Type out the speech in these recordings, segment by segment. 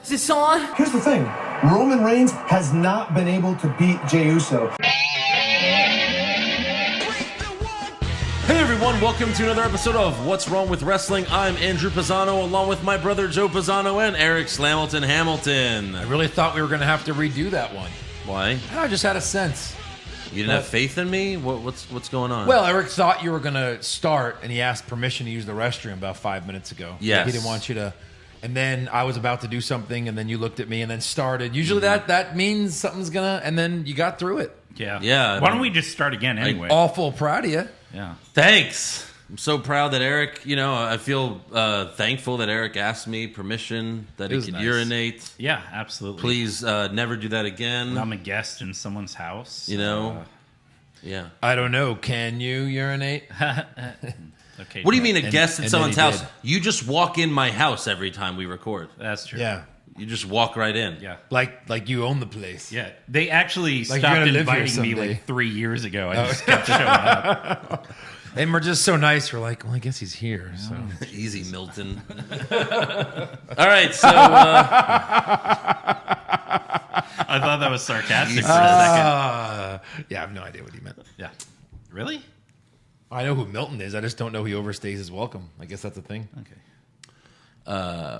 Is this on? Here's the thing. Roman Reigns has not been able to beat Jey Uso. Hey everyone, welcome to another episode of What's Wrong with Wrestling. I'm Andrew Pisano, along with my brother Joe Pisano and Eric Slamilton Hamilton. I really thought we were going to have to redo that one. Why? I just had a sense. You didn't have faith in me? What's going on? Well, Eric thought you were going to start, and he asked permission to use the restroom about 5 minutes ago. Yes. He didn't want you to. And then I was about to do something, and then you looked at me and then started. Usually that means something's going to, and then you got through it. Yeah. Yeah. Why don't we just start again anyway? Awful proud of you. Yeah. Thanks. I'm so proud that Eric, I feel thankful that Eric asked me permission that he could urinate. Yeah, absolutely. Please never do that again. I'm a guest in someone's house. Yeah. I don't know. Can you urinate? Okay. What do you mean a guest in and someone's then he house? did. You just walk in my house every time we record. That's true. Yeah. You just walk right in. Yeah. Like you own the place. Yeah. They actually Like stopped you're gonna live here inviting me someday. like 3 years ago. I just kept showing up. And we're just so nice. We're like, well, I guess he's here. So Easy, Milton. All right, so I thought that was sarcastic for a second. yeah, I have no idea what he meant. Yeah. Really? I know who Milton is. I just don't know he overstays his welcome. I guess that's a thing. Okay.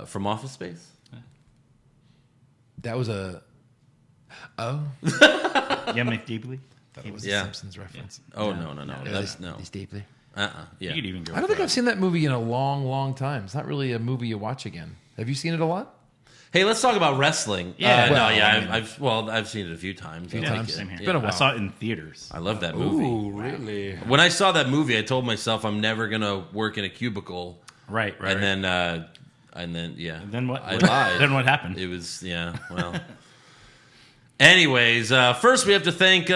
from Office Space. That was a. Oh, Yeah, McDeeply? that was Yeah. a Simpsons reference. Oh no, that's no. He's deeply. Yeah. You could even go I don't think I've seen that movie in a long, long time. It's not really a movie you watch again. Have you seen it a lot? Hey, let's talk about wrestling. Yeah. I've seen it a few times. I like times. it. Same here. It's been a while. I saw it in theaters. I love that movie. Ooh, really? When I saw that movie, I told myself I'm never gonna work in a cubicle. Right. And then yeah. And then what? I lied. Then what happened? It was well. Anyways, first we have to thank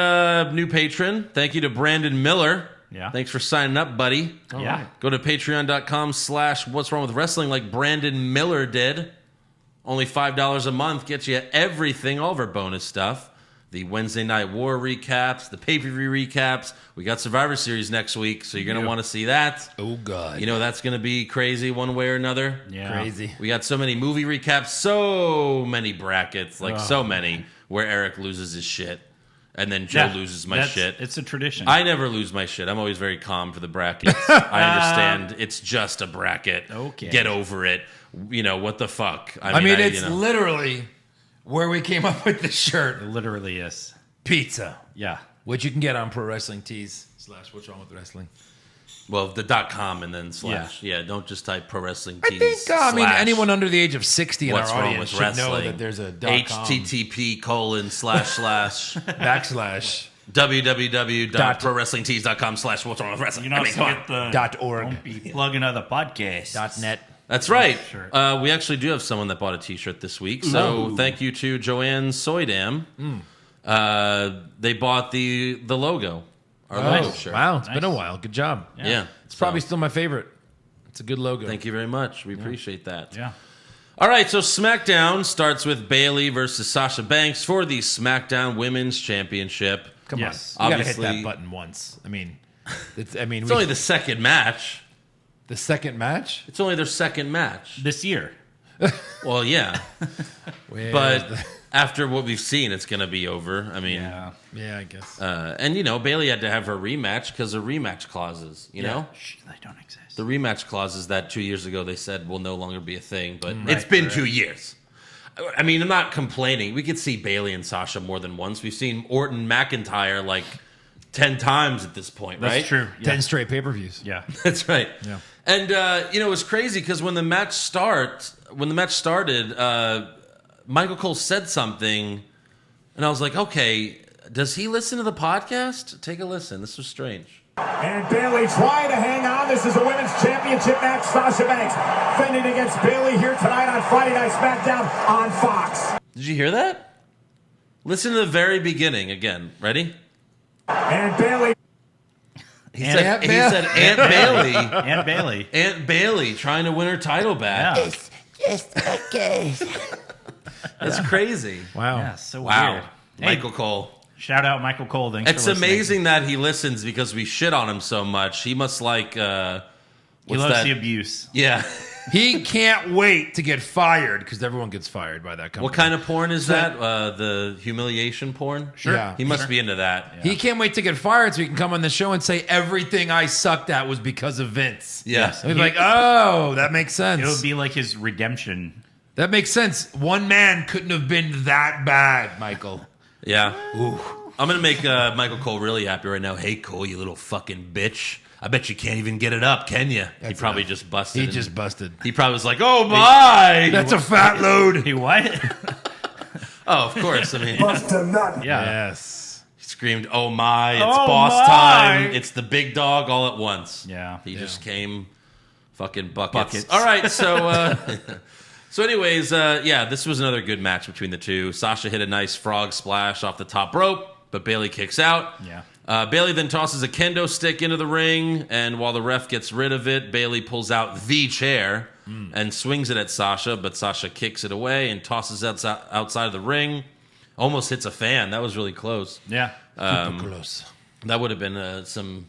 new patron. Thank you to Brandon Miller. Yeah. Thanks for signing up, buddy. Yeah. Go to patreon.com/what's wrong with wrestling like Brandon Miller did. Only $5 a month gets you everything, all of our bonus stuff. The Wednesday Night War recaps, the pay-per-view recaps. We got Survivor Series next week, so you're going to want to see that. Oh, God. You know that's going to be crazy one way or another. Yeah. Crazy. We got so many movie recaps, so many brackets, so many, where Eric loses his shit, and then Joe loses my shit. It's a tradition. I never lose my shit. I'm always very calm for the brackets. I understand it's just a bracket. Okay. Get over it. What the fuck? I mean, it's literally where we came up with the shirt. It literally is. Pizza. Yeah. Which you can get on Pro Wrestling Tees / What's Wrong with Wrestling. Well, the .com and then / Yeah, don't just type Pro Wrestling I Tees. think, anyone under the age of 60 in What's our wrong audience with should know wrestling? that there's a .com http:// / www.prowrestlingtees.com / what's wrong with wrestling. You know, get the .org. Don't be plugging other podcasts. .net. That's right. Sure. We actually do have someone that bought a T-shirt this week. So thank you to Joanne Soydam. They bought the logo. Our logo shirt. Wow, it's been a while. Good job. Yeah. It's probably still my favorite. It's a good logo. Thank you very much. We appreciate that. Yeah. All right, so SmackDown starts with Bayley versus Sasha Banks for the SmackDown Women's Championship. Come Yes. on. You got to hit Obviously- that button once. I mean, it's It's only the second match. the second match? It's only their second match. This year. Well, yeah. Where's But the- after what we've seen, it's going to be over. I mean, yeah, I guess. and Bayley had to have her rematch because of rematch clauses, you know? They don't exist. The rematch clauses that 2 years ago they said will no longer be a thing, but it's been 2 years. I mean, I'm not complaining. We could see Bayley and Sasha more than once. We've seen Orton McIntyre like 10 times at this point, right? That's true. 10 straight pay-per-views. Yeah. That's right. Yeah. And it was crazy because when the match started, Michael Cole said something, and I was like, okay, does he listen to the podcast? Take a listen. This was strange. And Bayley trying to hang on. This is a women's championship match. Sasha Banks defending against Bayley here tonight on Friday Night SmackDown on Fox. Did you hear that? Listen to the very beginning again. Ready? And Bayley. He said Aunt Bayley. Aunt Bayley. Aunt Bayley trying to win her title back. Yeah. Just okay. That's crazy. Wow. Yeah, so Wow. weird. Hey, Michael Cole. shout out Michael Cole. Thanks It's for listening. amazing that he listens because we shit on him so much. He must like... He loves the abuse. Yeah. He can't wait to get fired because everyone gets fired by that company. What kind of porn is that? The humiliation porn? Sure. Yeah. He must be into that. He can't wait to get fired so he can come on the show and say everything I sucked at was because of Vince. Yes. And he'd be like, oh, that makes sense. It'll be like his redemption. That makes sense. One man couldn't have been that bad, Michael. Yeah. Ooh. I'm going to make Michael Cole really happy right now. Hey, Cole, you little fucking bitch. I bet you can't even get it up, can you? He probably just busted. He just busted. He probably was like, oh, my. That's a fat load. He what? Oh, of course. I mean, Yeah. Yes. he screamed, oh, my. It's Oh, boss my. time. It's the big dog all at once. Yeah. He just came fucking buckets. Buckets. All right, so... So anyways, this was another good match between the two. Sasha hit a nice frog splash off the top rope, but Bayley kicks out. Yeah. Bayley then tosses a kendo stick into the ring, and while the ref gets rid of it, Bayley pulls out the chair and swings it at Sasha, but Sasha kicks it away and tosses it outside of the ring. Almost hits a fan. That was really close. Yeah. Close. That would have been some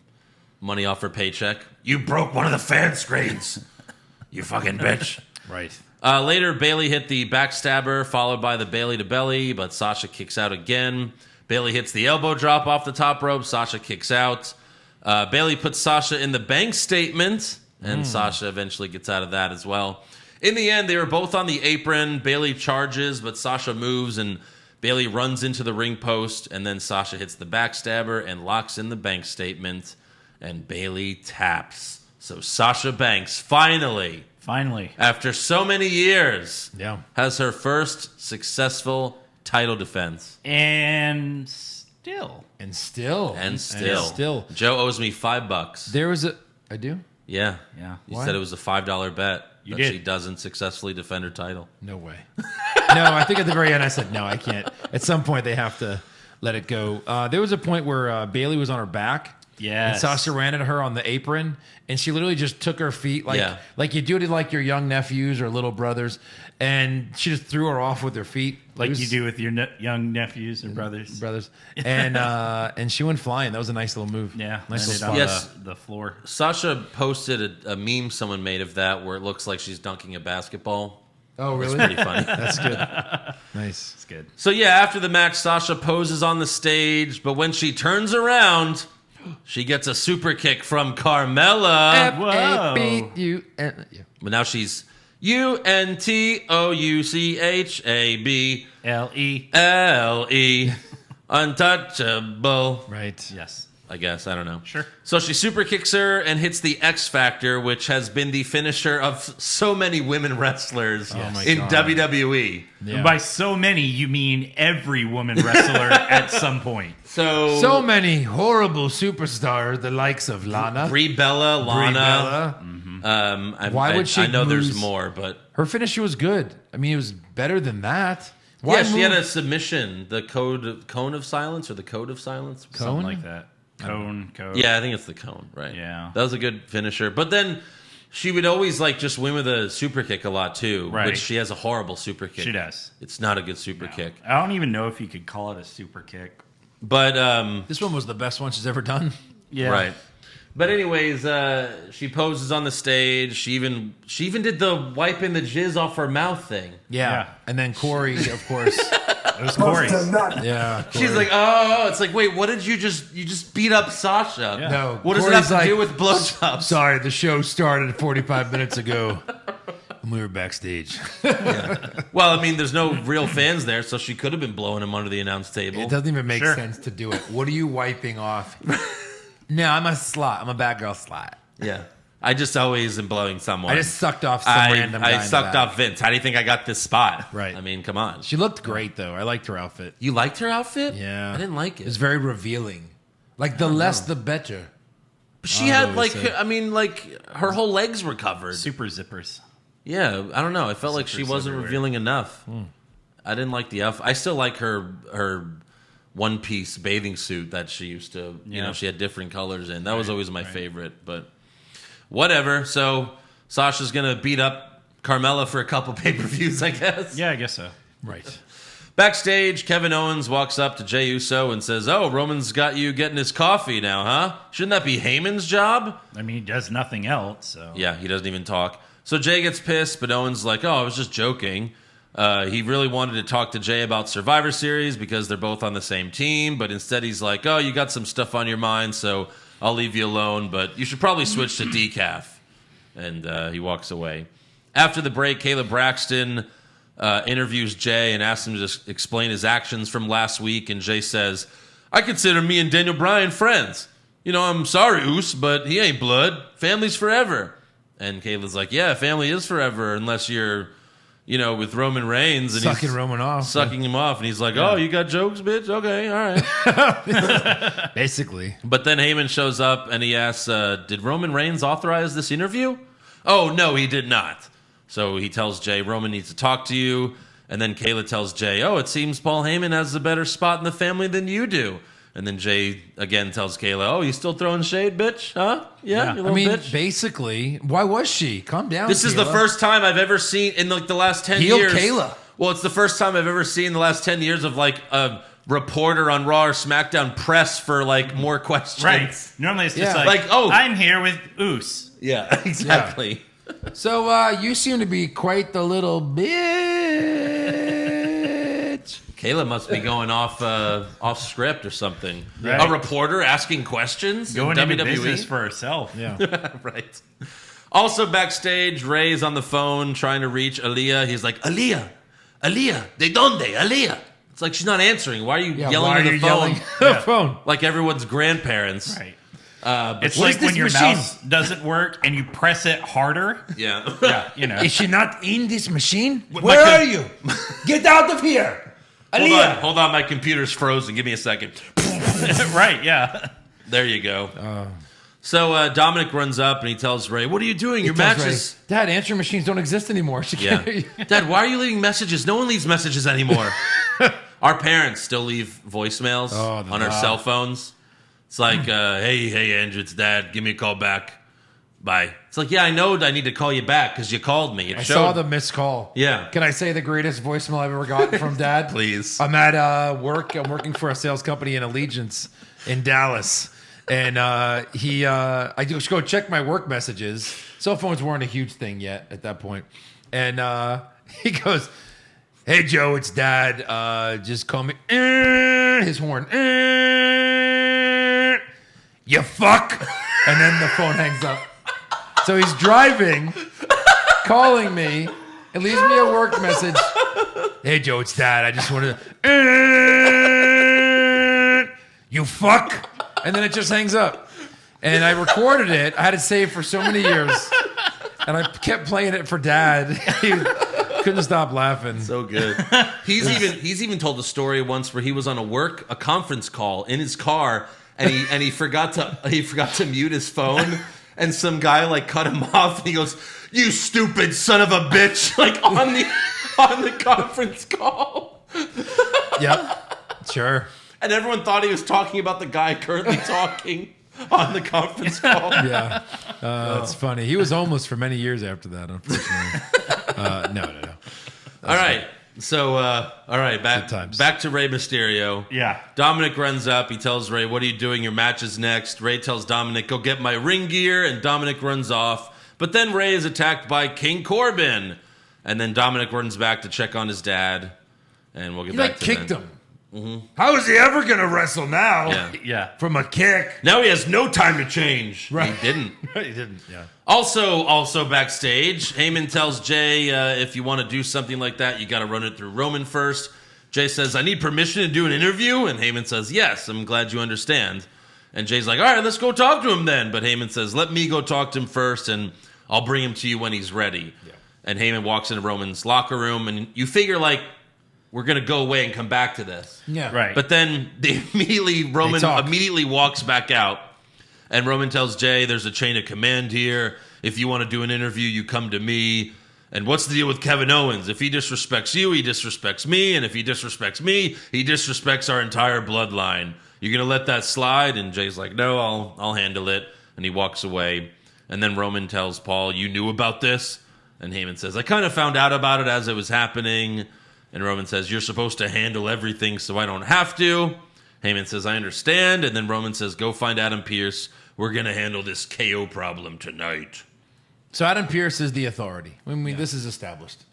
money off her paycheck. You broke one of the fan screens, you fucking bitch. Right. Later, Bayley hit the backstabber, followed by the Bayley to belly, but Sasha kicks out again. Bayley hits the elbow drop off the top rope. Sasha kicks out. Bayley puts Sasha in the bank statement, and Sasha eventually gets out of that as well. In the end, they were both on the apron. Bayley charges, but Sasha moves, and Bayley runs into the ring post, and then Sasha hits the backstabber and locks in the bank statement, and Bayley taps. So Sasha Banks finally, after so many years, has her first successful title defense. And still. Joe owes me $5. There was I do? Yeah. Yeah. You Why? said it was a $5 bet You that did. she doesn't successfully defend her title. No way. No, I think at the very end I said, no, I can't. At some point they have to let it go. There was a point where Bayley was on her back. Yes. And Sasha ran at her on the apron, and she literally just took her feet like you do to like your young nephews or little brothers, and she just threw her off with her feet, Like you do with your young nephews and brothers. And she went flying. That was a nice little move. Yeah. Nice little Landed spot. on the floor. Sasha posted a meme someone made of that where it looks like she's dunking a basketball. Oh, really? It's pretty funny. That's good. Nice. It's good. So yeah, after the match, Sasha poses on the stage, but when she turns around, she gets a super kick from Carmella. Whoa. But now she's UNTOUCHABLE. Untouchable. Right. Yes. I guess. I don't know. Sure. So she super kicks her and hits the X Factor, which has been the finisher of so many women wrestlers my in God. WWE. Yeah. And by so many, you mean every woman wrestler at some point. So many horrible superstars, the likes of Lana, Brie Bella, Lana. Why would she I know there's lose? more, but her finisher was good. I mean, it was better than that. Why yeah, she had move- a submission, the cone of silence or the code of silence. Something like that. Cone. Yeah, I think it's the cone, right? Yeah. That was a good finisher. But then she would always just win with a super kick a lot too. Right. Which she has a horrible super kick. She does. It's not a good super kick. I don't even know if you could call it a super kick. But This one was the best one she's ever done. Yeah. right. But anyways, she poses on the stage. She even did the wiping the jizz off her mouth thing. Yeah. And then Corey, of course. It was Corey's. Yeah. She's Corey. like, oh, it's like, wait, what did you just beat up Sasha? Yeah. No. What does it Corey's have to do like, with blowjobs? Sorry, the show started 45 minutes ago. And we were backstage. Well, I mean, there's no real fans there, so she could have been blowing him under the announce table. It doesn't even make Sure. sense to do it. What are you wiping off? No, I'm a slut. I'm a bad girl slut. Yeah. I just always am blowing someone. I just sucked off some random guy. I in the sucked back. off Vince. How do you think I got this spot? Right. I mean, come on. She looked great, though. I liked her outfit. You liked her outfit? Yeah. I didn't like It was it. very revealing. Like, the less, the better. She I had, always say. her whole legs were covered. Super zippers. Yeah, I don't know. I felt like she Zippers wasn't everywhere. revealing enough. I didn't like the outfit. I still like her one-piece bathing suit that she used to, she had different colors in. That was always my favorite, but whatever. So Sasha's going to beat up Carmella for a couple pay-per-views, I guess. Yeah, I guess so. Right. Backstage, Kevin Owens walks up to Jey Uso and says, oh, Roman's got you getting his coffee now, huh? Shouldn't that be Heyman's job? I mean, he does nothing else, so. Yeah, he doesn't even talk. So Jay gets pissed, but Owens is like, oh, I was just joking. He really wanted to talk to Jay about Survivor Series because they're both on the same team, but instead he's like, oh, you got some stuff on your mind, so I'll leave you alone, but you should probably switch to decaf. And he walks away. After the break, Kayla Braxton interviews Jay and asks him to explain his actions from last week, and Jay says, I consider me and Daniel Bryan friends. You know, I'm sorry, Oos, but he ain't blood. Family's forever. And Kayla's like, yeah, family is forever unless you're, you know, with Roman Reigns. And Sucking Roman off. Sucking him off. And he's like, oh, you got jokes, bitch? Okay, all right. Basically. But then Heyman shows up and he asks, did Roman Reigns authorize this interview? Oh, no, he did not. So he tells Jay, Roman needs to talk to you. And then Kayla tells Jay, oh, it seems Paul Heyman has a better spot in the family than you do. And then Jay again tells Kayla, oh, you still throwing shade, bitch? Huh? Yeah. You little bitch. Basically, why was she? Calm down, This is the first time I've ever seen in like the last 10 Heel years. Kayla. Well, it's the first time I've ever seen in the last 10 years of like a reporter on Raw or SmackDown press for like more questions. Right. Normally it's just oh, I'm here with Oos. Yeah, exactly. So you seem to be quite the little bitch. Kayla must be going off script or something. Right. A reporter asking questions. Going in into WWE? business for herself. Yeah. Right. Also backstage, Ray is on the phone trying to reach Aaliyah. He's like, Aaliyah, de donde, Aaliyah? It's like she's not answering. Why are you yelling at the phone? The phone. Like everyone's grandparents. Right. It's It's like when your machine? mouse doesn't work and you press it harder. Yeah. Yeah, you know. Is she not in this machine? Where are you? Get out of here. Hold on, my computer's frozen. Give me a second. Right, yeah. There you go. So Dominic runs up and he tells Ray, what are you doing? Your Tells match Ray, is... Dad, answering machines don't exist anymore. She can't hear you. Dad, why are you leaving messages? No one leaves messages anymore. Our parents still leave voicemails on our cell phones. It's like, hey, Andrew, it's Dad. Give me a call back. Bye. It's like, yeah, I know I need to call you back because you called me. I saw the missed call. Yeah. Can I say the greatest voicemail I've ever gotten from Dad? Please. I'm at work. I'm working for a sales company in Allegiance in Dallas. And I just go check my work messages. Cell phones weren't a huge thing yet at that point. And he goes, hey, Joe, it's Dad. Just call me. His horn. You fuck. And then the phone hangs up. So he's driving, calling me, and leaves me a work message. Hey, Joe, it's Dad. I just wanted to... You fuck. And then it just hangs up. And I recorded it. I had it saved for so many years. And I kept playing it for Dad. He couldn't stop laughing. So good. He's even told a story once where he was on a conference call in his car, and he forgot to mute his phone. And some guy like cut him off, and he goes, "You stupid son of a bitch!" Like on the conference call. Yep, sure. And everyone thought he was talking about the guy currently talking on the conference call. Yeah, that's funny. He was homeless for many years after that, unfortunately. No. All right. So, back to Rey Mysterio. Yeah. Dominic runs up. He tells Rey, what are you doing? Your match is next. Rey tells Dominic, go get my ring gear, and Dominic runs off. But then Rey is attacked by King Corbin. And then Dominic runs back to check on his dad. And we'll get back to kicked that. him. Mm-hmm. How is he ever going to wrestle now? Yeah. From a kick. Now he has no time to change. Right. He didn't. He didn't, yeah. Also backstage, Heyman tells Jay, if you want to do something like that, you got to run it through Roman first. Jay says, I need permission to do an interview. And Heyman says, yes, I'm glad you understand. And Jay's like, all right, let's go talk to him then. But Heyman says, let me go talk to him first, and I'll bring him to you when he's ready. Yeah. And Heyman walks into Roman's locker room, and you figure, like, we're going to go away and come back to this. Yeah. Right. But then Roman immediately walks back out. And Roman tells Jay, there's a chain of command here. If you want to do an interview, you come to me. And what's the deal with Kevin Owens? If he disrespects you, he disrespects me. And if he disrespects me, he disrespects our entire bloodline. You're going to let that slide? And Jay's like, no, I'll handle it. And he walks away. And then Roman tells Paul, you knew about this? And Heyman says, I kind of found out about it as it was happening. And Roman says, you're supposed to handle everything so I don't have to. Heyman says, I understand. And then Roman says, go find Adam Pearce. We're going to handle this KO problem tonight. So Adam Pearce is the authority. This is established.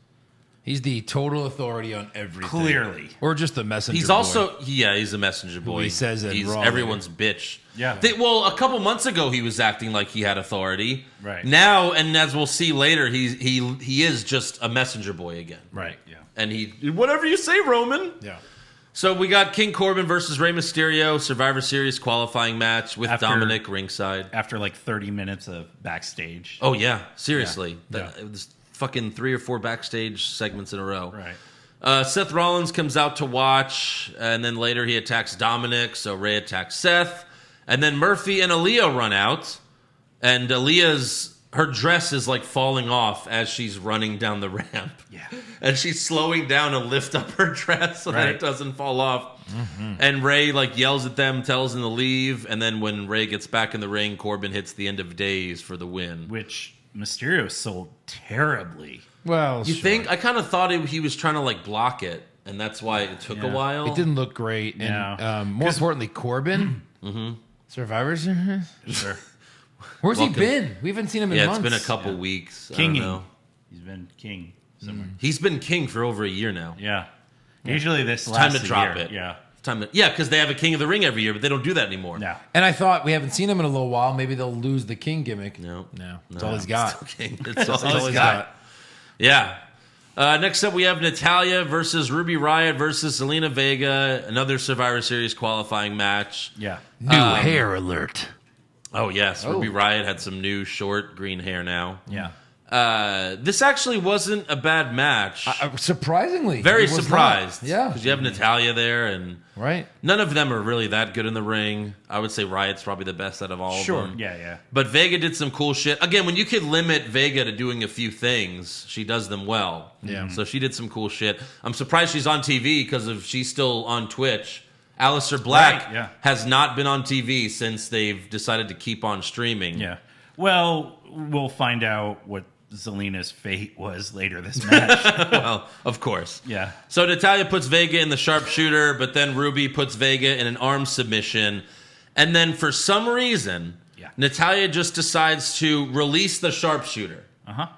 He's the total authority on everything. Clearly. Or just the messenger He's boy. also, he's a messenger boy. He says it he's raw everyone's bitch. Yeah. A couple months ago, he was acting like he had authority. Right. Now, and as we'll see later, he is just a messenger boy again. Right. Yeah. And whatever you say, Roman. Yeah. So we got King Corbin versus Rey Mysterio, Survivor Series qualifying match with Dominic ringside. After like 30 minutes of backstage. Oh, yeah. Seriously. Yeah. It was fucking 3 or 4 backstage segments in a row. Right. Seth Rollins comes out to watch, and then later he attacks Dominic, so Rey attacks Seth. And then Murphy and Aaliyah run out, and her dress is like falling off as she's running down the ramp. Yeah. And she's slowing down to lift up her dress so that it doesn't fall off. Mm-hmm. And Rey yells at them, tells them to leave, and then when Rey gets back in the ring, Corbin hits the end of days for the win. Which Mysterio sold terribly. Well, You think? I kind of thought he was trying to block it, and that's why it took a while. It didn't look great. And Yeah. more importantly, Corbin, Survivor Series. Sure. Where's Welcome. he been? We haven't seen him in months. It's been a couple weeks. I Kinging. don't know. He's been king somewhere. He's been king for over a year now. Yeah. Usually this It's time lasts to drop a year. it. Yeah. Because they have a King of the Ring every year, but they don't do that anymore. No. And I thought we haven't seen him in a little while. Maybe they'll lose the King gimmick. No. That's all he's got. Still king. It's all all he's he's got. Yeah. Next up, we have Natalia versus Ruby Riot versus Selena Vega. Another Survivor Series qualifying match. Yeah. New hair alert. Oh, yes. Ruby Riot had some new short green hair now. Yeah. This actually wasn't a bad match. Surprisingly. Very it was surprised. not. Yeah. Because you have Natalia there, and Right. none of them are really that good in the ring. I would say Riot's probably the best out of all Sure. of them. Yeah. But Vega did some cool shit. Again, when you could limit Vega to doing a few things, she does them well. Yeah. So she did some cool shit. I'm surprised she's on TV because she's still on Twitch. Aleister Black Right, yeah. has not been on TV since they've decided to keep on streaming. Yeah. Well, we'll find out what Zelina's fate was later this match. Well, of course. Yeah. So Natalia puts Vega in the sharpshooter, but then Ruby puts Vega in an arm submission. And then for some reason, Natalia just decides to release the sharpshooter. Uh-huh.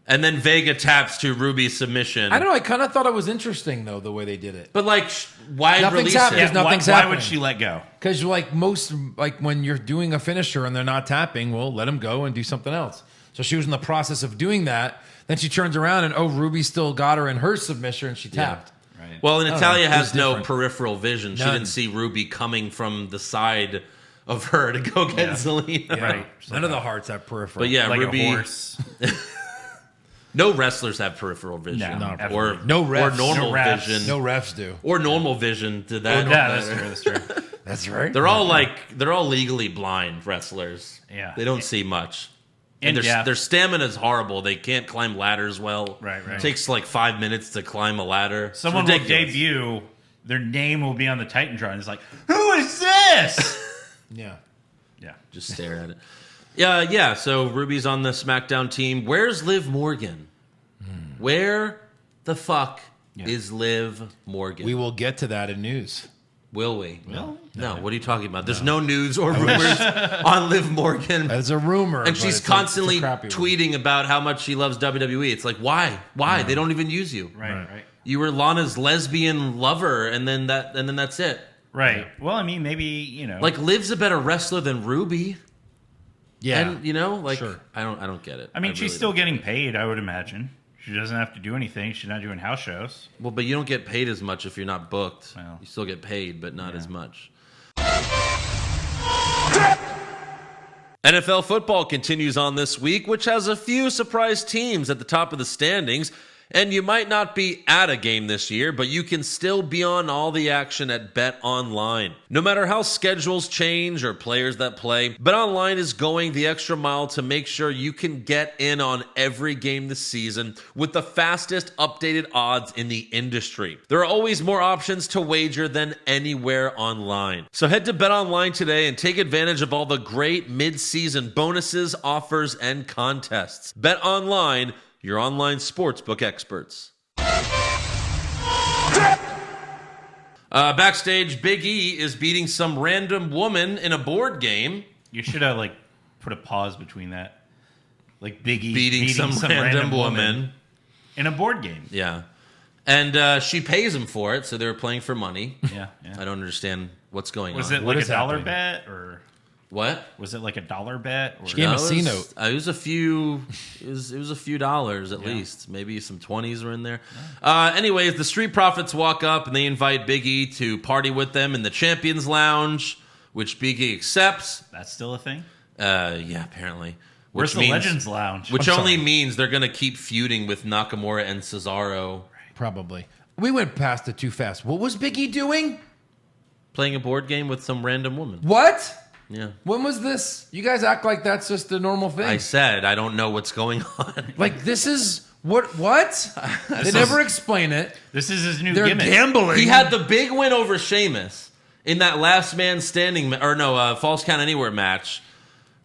And then Vega taps to Ruby's submission. I don't know. I kind of thought it was interesting, though, the way they did it. But, why Nothing's release happened. it? There's nothing's why happening. would she let go? Because, when you're doing a finisher and they're not tapping, well, let them go and do something else. So she was in the process of doing that. Then she turns around and, Ruby still got her in her submission and she tapped. Right. Well, Natalia know. It was has no different. peripheral vision. She None. didn't see Ruby coming from the side of her to go get Zelina. Right. None of the hearts have peripheral. But yeah, Like Ruby. a horse. No wrestlers have peripheral vision. No, or absolutely. No refs. Or normal No refs. vision. No refs do. Or normal vision to that. Yeah, that's true. That's right. They're all legally blind wrestlers. Yeah. They don't see much. And And yeah. their stamina is horrible. They can't climb ladders well. Right. It takes 5 minutes to climb a ladder. It's Someone will ridiculous. debut, their name will be on the Titantron. It's like, who is this? Yeah. Yeah. Just stare at it. Yeah. So Ruby's on the SmackDown team. Where's Liv Morgan? Where the fuck is Liv Morgan? We will get to that in news. Will we? No. What are you talking about? There's no news or rumors on Liv Morgan. That's a rumor. And but she's it's constantly it's a crappy one. tweeting about how much she loves WWE. It's like, why? They don't even use you. Right. You were Lana's lesbian lover, and then that's it. Right. Well, I mean, maybe, Liv's a better wrestler than Ruby. Yeah. And Sure. I don't get it. I mean, I she's really still don't. getting paid, I would imagine. She doesn't have to do anything. She's not doing house shows. Well, but you don't get paid as much if you're not booked. Well. You still get paid, but not as much. NFL football continues on this week, which has a few surprise teams at the top of the standings. And you might not be at a game this year, but you can still be on all the action at BetOnline. No matter how schedules change or players that play, BetOnline is going the extra mile to make sure you can get in on every game this season with the fastest updated odds in the industry. There are always more options to wager than anywhere online. So head to BetOnline today and take advantage of all the great mid-season bonuses, offers, and contests. BetOnline, your online sportsbook experts. Backstage, Big E is beating some random woman in a board game. You should have, put a pause between that. like Big E beating some random woman in a board game. Yeah. And she pays him for it, so they were playing for money. Yeah. I don't understand what's going Was on. it What like is a dollar happening? bet or What? was it like a dollar bet? Or She gave him a C note. It was a few. It was a few dollars at least. Maybe some 20s were in there. Anyways, the Street Profits walk up and they invite Big E to party with them in the Champions Lounge, which Big E accepts. that's still a thing? Yeah, apparently. Where's the Legends Lounge? Which only means they're going to keep feuding with Nakamura and Cesaro. Probably. We went past it too fast. What was Big E doing? Playing a board game with some random woman. What? Yeah. When was this? You guys act like that's just a normal thing. I said I don't know what's going on. Like, this is... What? They never explain it. This is his new They're gimmick. Gambling. He had the big win over Sheamus in that last man standing, False Count Anywhere match.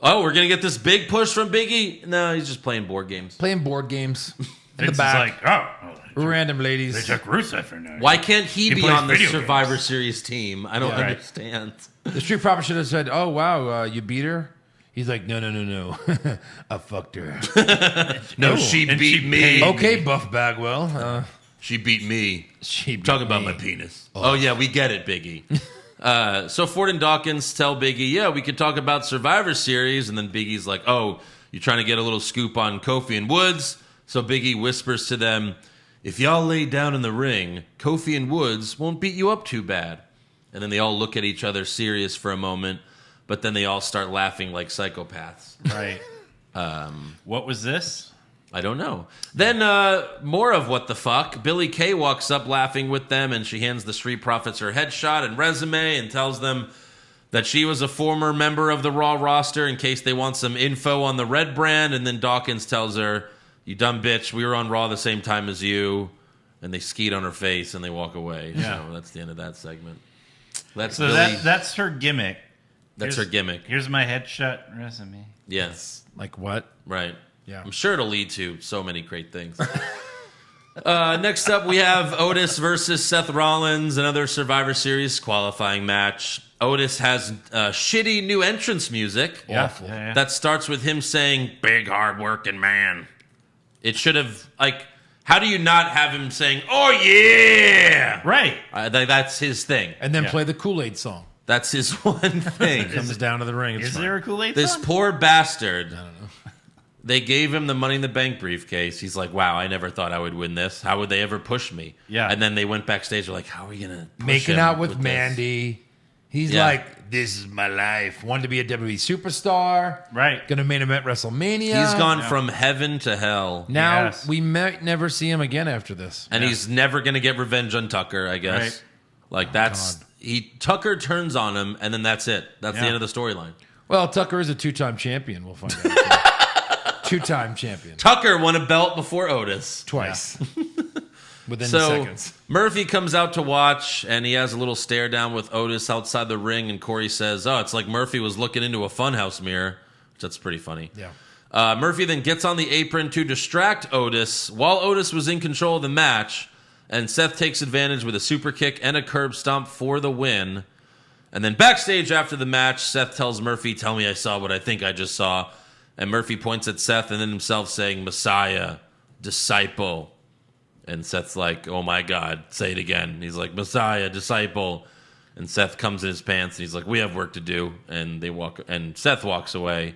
Oh, we're going to get this big push from Big E? No, he's just playing board games. Playing board games. In the It's back. like, Random they ladies. took Rusev for now. Why can't he be plays on the video Survivor games. Series team? I don't Yeah. Right. understand. The Street Profit should have said, "Oh wow, you beat her." He's like, "No, I fucked her." No, she And beat she me. paid. Okay, Buff Bagwell. She beat me. She beat Talking about me. my penis. Oh, yeah, we get it, Biggie. So Ford and Dawkins tell Biggie, yeah, we could talk about Survivor Series. And then Biggie's like, oh, you're trying to get a little scoop on Kofi and Woods. So Biggie whispers to them, if y'all lay down in the ring, Kofi and Woods won't beat you up too bad. And then they all look at each other serious for a moment, but then they all start laughing like psychopaths. Right. What was this? I don't know. Then more of what the fuck. Billie Kay walks up laughing with them, and she hands the Street Profits her headshot and resume and tells them that she was a former member of the Raw roster in case they want some info on the Red Brand. And then Dawkins tells her, you dumb bitch, we were on Raw the same time as you. And they skeet on her face and they walk away. Yeah. So that's the end of that segment. That's So Billie. that's her gimmick. That's her gimmick. Here's my headshot resume. Yes. Like what? Right. Yeah. I'm sure it'll lead to so many great things. Next up, we have Otis versus Seth Rollins, another Survivor Series qualifying match. Otis has shitty new entrance music Awful. Yeah. that starts with him saying, big, hard-working man. It should have, how do you not have him saying, oh, yeah? Right. That's his thing. And then Yeah. play the Kool-Aid song. That's his one thing. Comes down to the ring. It's Is fine. there a Kool-Aid This song? poor bastard. I don't know. They gave him the Money in the Bank briefcase. He's like, wow, I never thought I would win this. How would they ever push me? Yeah. And then they went backstage. They're like, how are we going to push Making him out with this? Mandy. He's Yeah. like, this is my life. Wanted to be a WWE superstar. Right. Gonna main event WrestleMania. He's gone from heaven to hell. Now Yes. we might never see him again after this. And he's never going to get revenge on Tucker, I guess. Right. That's... Tucker turns on him, and then that's it. That's the Yeah. end of the storyline. Well, Tucker is a two-time champion. We'll find out. Two-time champion. Tucker won a belt before Otis. Twice. Within So seconds. Murphy comes out to watch, and he has a little stare down with Otis outside the ring, and Corey says, oh, it's like Murphy was looking into a funhouse mirror, which that's pretty funny. Yeah. Murphy then gets on the apron to distract Otis while Otis was in control of the match, and Seth takes advantage with a super kick and a curb stomp for the win. And then backstage after the match, Seth tells Murphy, tell me I saw what I think I just saw. And Murphy points at Seth and then himself saying, Messiah, disciple. And Seth's like, oh my God, say it again. And he's like, Messiah, disciple. And Seth comes in his pants and he's like, we have work to do. And Seth walks away.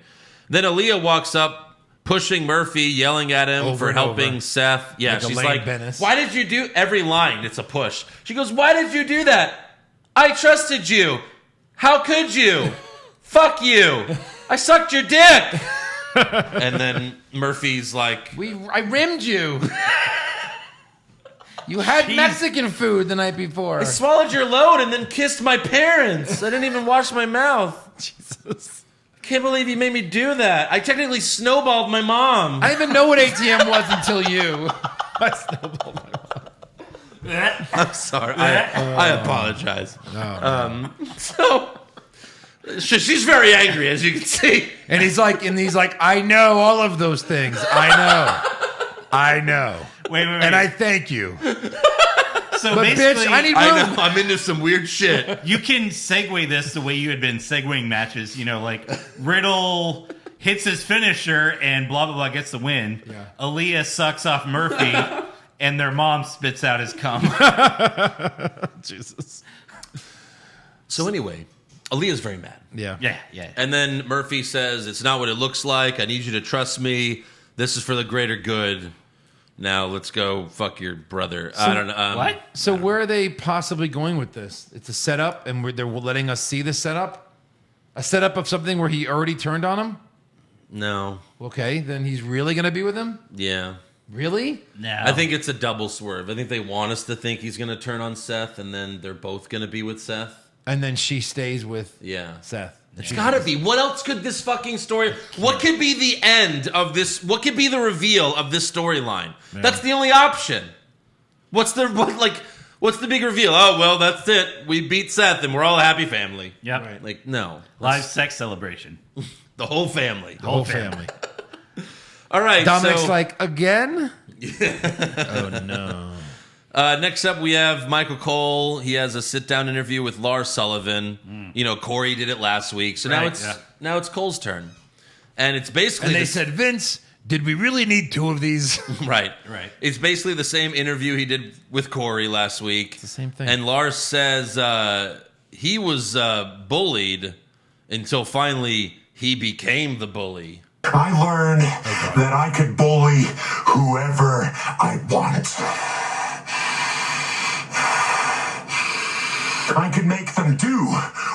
Then Aaliyah walks up, pushing Murphy, yelling at him Over for and helping over. Seth. Yeah, Like she's Elaine like, Bennis. why did you do every line? It's a push. She goes, why did you do that? I trusted you. How could you? Fuck you. I sucked your dick. And then Murphy's like, I rimmed you. You had Mexican food the night before. I swallowed your load and then kissed my parents. I didn't even wash my mouth. Jesus. I can't believe you made me do that. I technically snowballed my mom. I didn't even know what ATM was until you. I snowballed my mom. I'm sorry. I apologize. So she's very angry, as you can see. And he's like, I know all of those things. I know. Wait. And I thank you. So But basically, bitch, I need I room. know. I'm into some weird shit. you can segue this the way you had been segueing matches. You know, like Riddle hits his finisher, and blah, blah, blah gets the win. Yeah. Elias sucks off Murphy, and their mom spits out his cum. Jesus. So anyway, Aaliyah's very mad. Yeah. Yeah. And then Murphy says, it's not what it looks like. I need you to trust me. This is for the greater good. Now let's go fuck your brother. I don't know. What? So where are they possibly going with this? It's a setup, and they're letting us see the setup? A setup of something where he already turned on him? No. Okay, then he's really going to be with him? Yeah. Really? No. I think it's a double swerve. I think they want us to think he's going to turn on Seth, and then they're both going to be with Seth. And then she stays with Yeah. Seth. It's gotta be. What else could this fucking story... What could be the end of this... What could be the reveal of this storyline? Yeah. That's the only option. What's the big reveal? Oh, well, that's it. We beat Seth, and we're all a happy family. Yep. Right. Like, no. Live sex celebration. The whole family. The whole family. All right, Dominic's so... like, again? Oh, no. Next up, we have Michael Cole. He has a sit-down interview with Lars Sullivan. You know, Corey did it last week, so now it's Cole's turn, and it's basically. And they said, Vince, did we really need 2 of these? right. It's basically the same interview he did with Corey last week. It's the same thing. And Lars says he was bullied until finally he became the bully. I learned that I could bully whoever I want. I could make them do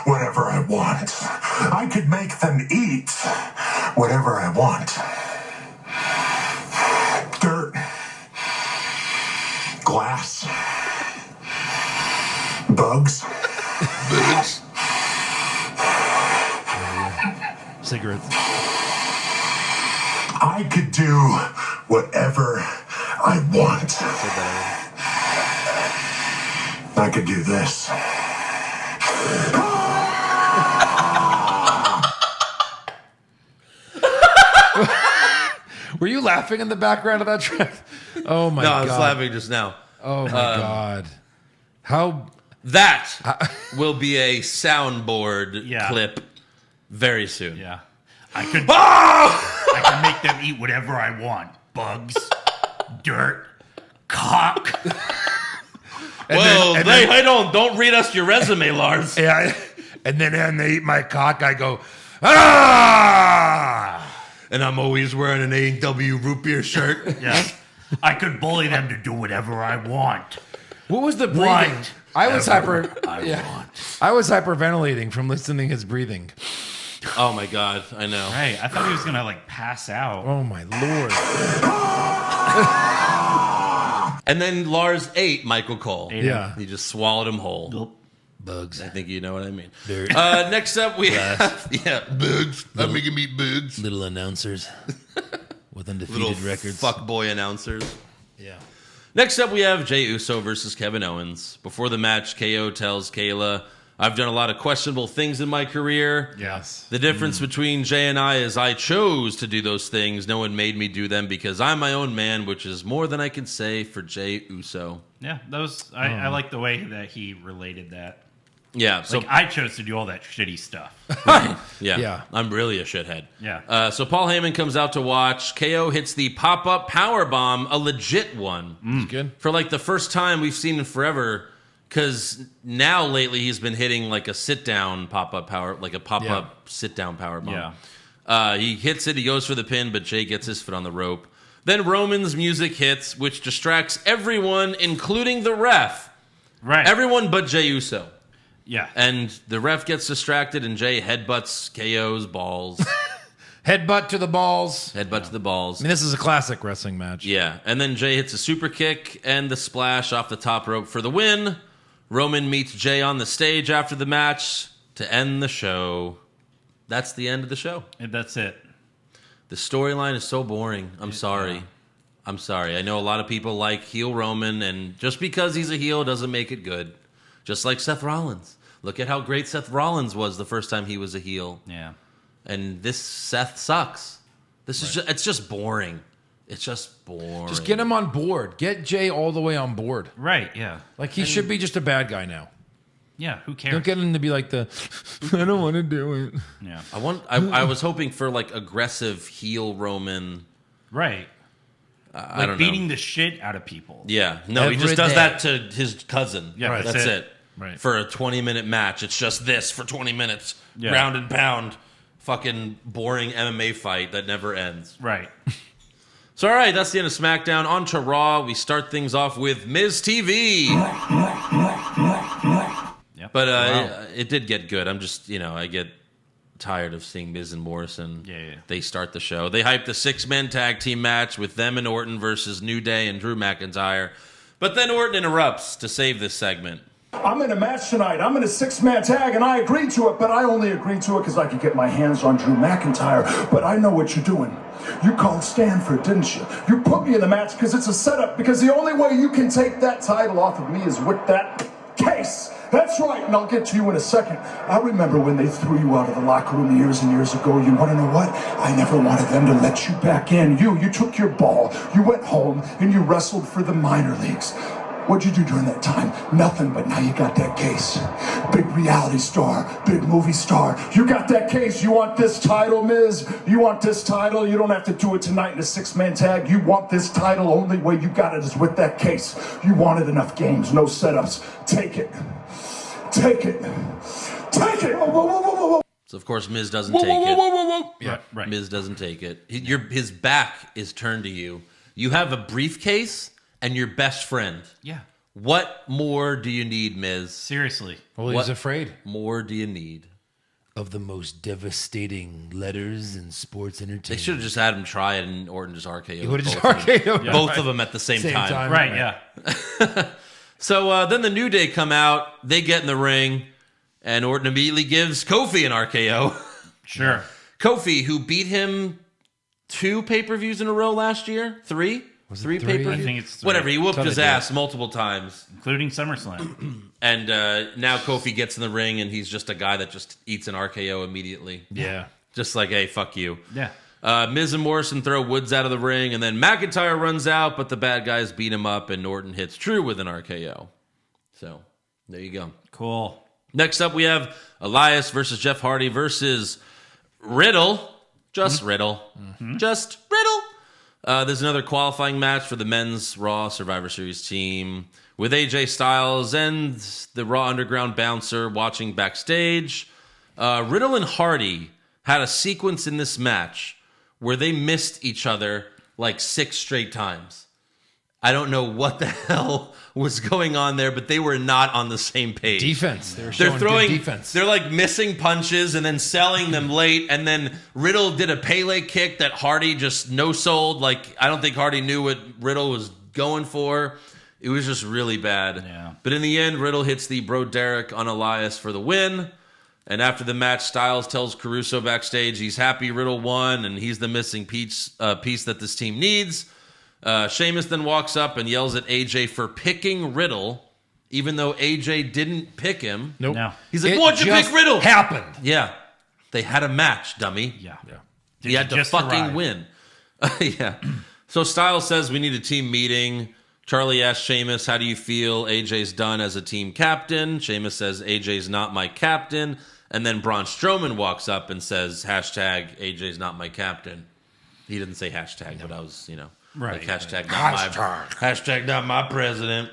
whatever I want. I could make them eat whatever I want. Dirt. Glass. Bugs. Cigarettes. I could do whatever I want. I could do this. Were you laughing in the background of that track? Oh, my God. No, I was laughing just now. Oh, my God. How... That will be a soundboard clip very soon. Yeah. I can make them eat whatever I want. Bugs, dirt, cock. Don't read us your resume, Lars. Yeah, and then when they eat my cock, I go, ah! And I'm always wearing an A&W root beer shirt. Yeah. I could bully them to do whatever I want. What was the breathing? What? I was want. I was hyperventilating from listening to his breathing. Oh my God, I know. Right. I thought he was gonna pass out. Oh my Lord. And then Lars ate Michael Cole. Yeah. He just swallowed him whole. Nope. Bugs. I think you know what I mean. Next up, we have Bugs. I'm making meat bugs. Little announcers with undefeated little records. fuckboy announcers. Yeah. Next up, we have Jey Uso versus Kevin Owens. Before the match, KO tells Kayla, I've done a lot of questionable things in my career. Yes. The difference between Jay and I is I chose to do those things. No one made me do them because I'm my own man, which is more than I can say for Jey Uso. Yeah, I like the way that he related that. Yeah, so I chose to do all that shitty stuff. yeah, I'm really a shithead. Yeah. So Paul Heyman comes out to watch. KO hits the pop-up power bomb, a legit one. Good. For the first time we've seen in forever. Because now lately he's been hitting a sit-down pop-up power, sit-down power bomb. Yeah. He hits it, he goes for the pin, but Jay gets his foot on the rope. Then Roman's music hits, which distracts everyone, including the ref. Right. Everyone but Jey Uso. Yeah. And the ref gets distracted, and Jay headbutts KO's balls. Headbutt to the balls. Headbutt to the balls. I mean, this is a classic wrestling match. Yeah. And then Jay hits a super kick and the splash off the top rope for the win. Roman meets Jay on the stage after the match to end the show. That's the end of the show. And that's it. The storyline is so boring. I'm sorry. Yeah. I'm sorry. I know a lot of people like heel Roman, and just because he's a heel doesn't make it good. Just like Seth Rollins. Look at how great Seth Rollins was the first time he was a heel. Yeah. And this Seth sucks. This is it's just boring. It's just boring. Just get him on board. Get Jay all the way on board. Right, yeah. He should be just a bad guy now. Yeah, who cares? Don't get him to be like I don't want to do it. Yeah. I was hoping for like aggressive heel Roman. Right. I don't beating know. the shit out of people. Yeah. No, he Every just does day. that to his cousin. Yeah, right. That's it. Right. For a 20-minute match. It's just this for 20 minutes. Yeah. Round and pound. Fucking boring MMA fight that never ends. Right. So, all right, that's the end of SmackDown. On to Raw. We start things off with Miz TV. Yep. But it did get good. I'm just, I get tired of seeing Miz and Morrison. Yeah. They start the show. They hyped the 6-man tag team match with them and Orton versus New Day and Drew McIntyre. But then Orton interrupts to save this segment. I'm in a match tonight. I'm in a 6-man tag, and I agreed to it, but I only agreed to it because I could get my hands on Drew McIntyre. But I know what you're doing. You called Stanford, didn't you? You put me in the match because it's a setup, because the only way you can take that title off of me is with that case. That's right, and I'll get to you in a second. I remember when they threw you out of the locker room years and years ago. You want to know what? I never wanted them to let you back in. You took your ball, you went home, and you wrestled for the minor leagues. What'd you do during that time? Nothing, but now you got that case. Big reality star, big movie star. You got that case. You want this title, Miz? You want this title? You don't have to do it tonight in a 6-man tag. You want this title. Only way you got it is with that case. You wanted enough games, no setups. Take it. Take it. Take it. Whoa, whoa, whoa, whoa, whoa. So, of course, Miz doesn't take it. Yeah. Right. Miz doesn't take it. His back is turned to you. You have a briefcase and your best friend. Yeah. What more do you need, Miz? Seriously. Well, he's What afraid more do you need? of the most devastating letters in sports entertainment. They should have just had him try it and Orton just RKO. He would have just both of them. RKO. Both of them at the same time. Right, yeah. So then the New Day come out. They get in the ring. And Orton immediately gives Kofi an RKO. Sure. Kofi, who beat him 2 pay-per-views in a row last year? 3? Was it 3 3? pay-per-views? I think it's 3. Whatever. He whooped Thought his they did. ass multiple times. Including SummerSlam. And now Kofi gets in the ring, and he's just a guy that just eats an RKO immediately. Yeah. Just like, hey, fuck you. Yeah. Miz and Morrison throw Woods out of the ring, and then McIntyre runs out, but the bad guys beat him up, and Orton hits Drew with an RKO. So, there you go. Cool. Next up, we have Elias versus Jeff Hardy versus Riddle. Just Riddle. Just Riddle. There's another qualifying match for the men's Raw Survivor Series team with AJ Styles and the Raw Underground Bouncer watching backstage. Riddle and Hardy had a sequence in this match where they missed each other like 6 straight times. I don't know what the hell was going on there, but they were not on the same page. Defense. They're They're showing throwing good defense. They're like missing punches and then selling them late. And then Riddle did a Pele kick that Hardy just no-sold. Like, I don't think Hardy knew what Riddle was going for. It was just really bad. Yeah. But in the end, Riddle hits the Bro Derek on Elias for the win. And after the match, Styles tells Caruso backstage he's happy Riddle won and he's the missing piece that this team needs. Sheamus then walks up and yells at AJ for picking Riddle, even though AJ didn't pick him. Nope. No. He's like, It why'd you just pick Riddle? happened. Yeah. They had a match, dummy. Yeah. He had to just fucking arrive? win. Yeah. So Styles says we need a team meeting. Charlie asks Sheamus, how do you feel AJ's done as a team captain? Sheamus says AJ's not my captain. And then Braun Strowman walks up and says, hashtag AJ's not my captain. He didn't say hashtag, but I was, Right. like hashtag not my president.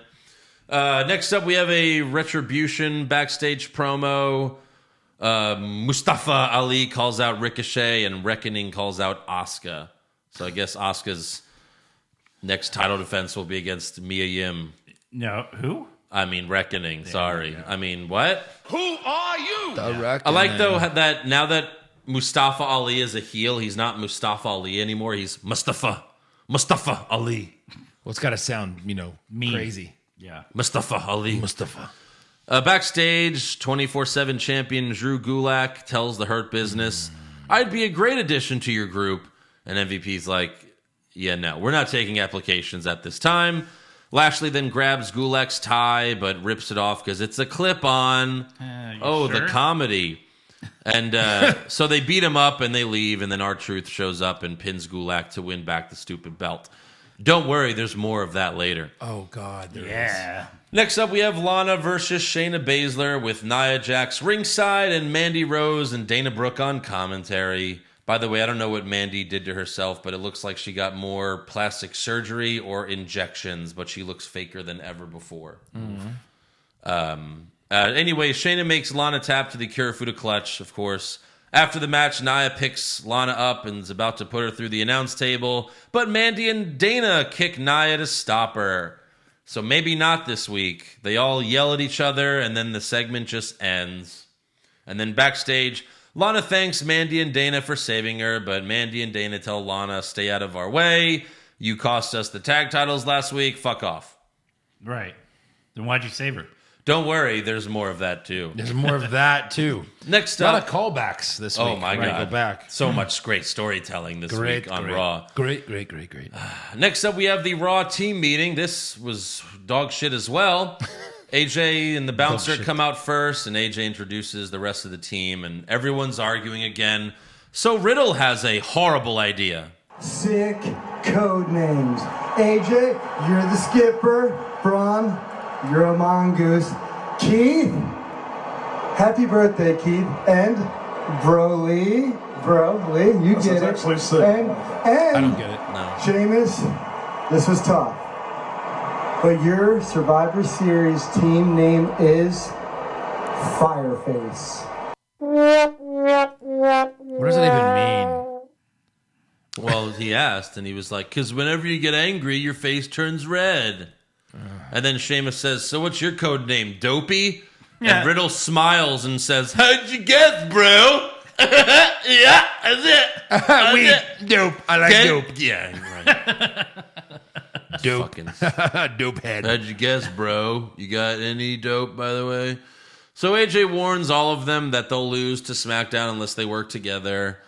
Next up, we have a Retribution backstage promo. Mustafa Ali calls out Ricochet and Reckoning calls out Asuka. So I guess Asuka's next title defense will be against Mia Yim. No. Who? I mean, Reckoning. Sorry. I mean, what? I I like, though, that now that Mustafa Ali is a heel, he's not Mustafa Ali anymore. He's Mustafa Ali. Well, it's got to sound, Mean. crazy. Yeah. Mustafa Ali. Mustafa. Backstage, 24/7 champion Drew Gulak tells the Hurt Business, I'd be a great addition to your group. And MVP's like, yeah, no, we're not taking applications at this time. Lashley then grabs Gulak's tie, but rips it off because it's a clip-on. Sure? The comedy. And so they beat him up and they leave, and then R-Truth shows up and pins Gulak to win back the stupid belt. Don't worry, there's more of that later. Oh, God. Yeah. Next up, we have Lana versus Shayna Basler with Nia Jax ringside and Mandy Rose and Dana Brooke on commentary. By the way, I don't know what Mandy did to herself, but it looks like she got more plastic surgery or injections, but she looks faker than ever before. Anyway, Shayna makes Lana tap to the Kirifuda clutch, of course. After the match, Nia picks Lana up and is about to put her through the announce table, but Mandy and Dana kick Nia to stop her. So maybe not this week. They all yell at each other, and then the segment just ends. And then backstage, Lana thanks Mandy and Dana for saving her, but Mandy and Dana tell Lana, stay out of our way. You cost us the tag titles last week. Fuck off. Right. Then why'd you save her? Don't worry, there's more of that too. There's more of that, too. Next A lot up, of callbacks this week. oh my Right, God, go back. so much great storytelling this week on Raw. Great. Next up, we have the Raw team meeting. This was dog shit as well. AJ and the Bouncer come out first, and AJ introduces the rest of the team, and everyone's arguing again. So Riddle has a horrible idea. Sick code names. AJ, you're the skipper. Braun, you're a mongoose. Keith, happy birthday, Keith. And Broly, you This get is it. actually sick. And I don't get it. No. Sheamus, this was tough. But your Survivor Series team name is Fireface. What does that even mean? Well, he asked, and he was like, because whenever you get angry, your face turns red. And then Sheamus says, so what's your code name, Dopey? Yeah. And Riddle smiles and says, how'd you guess, bro? Yeah, that's it. Dope. I like Okay? dope. Yeah, right. Dope. Fucking Dope head. how'd you guess, bro? You got any dope, by the way? So AJ warns all of them that they'll lose to SmackDown unless they work together.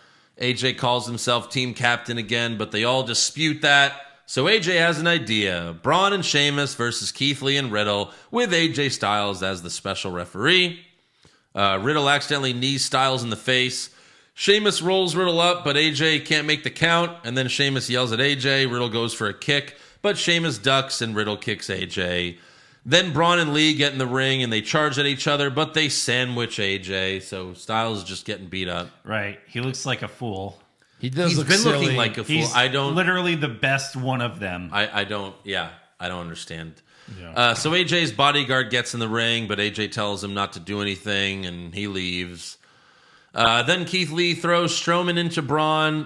AJ calls himself team captain again, but they all dispute that. So AJ has an idea. Braun and Sheamus versus Keith Lee and Riddle with AJ Styles as the special referee. Riddle accidentally knees Styles in the face. Sheamus rolls Riddle up, but AJ can't make the count. And then Sheamus yells at AJ. Riddle goes for a kick, but Sheamus ducks and Riddle kicks AJ. Then Braun and Lee get in the ring and they charge at each other, but they sandwich AJ. So Styles is just getting beat up. Right. He looks like a fool. He does He's look been silly. looking like a fool. He's I don't literally the best one of them. I don't understand. So AJ's bodyguard gets in the ring, but AJ tells him not to do anything, and he leaves. Then Keith Lee throws Sheamus into Braun.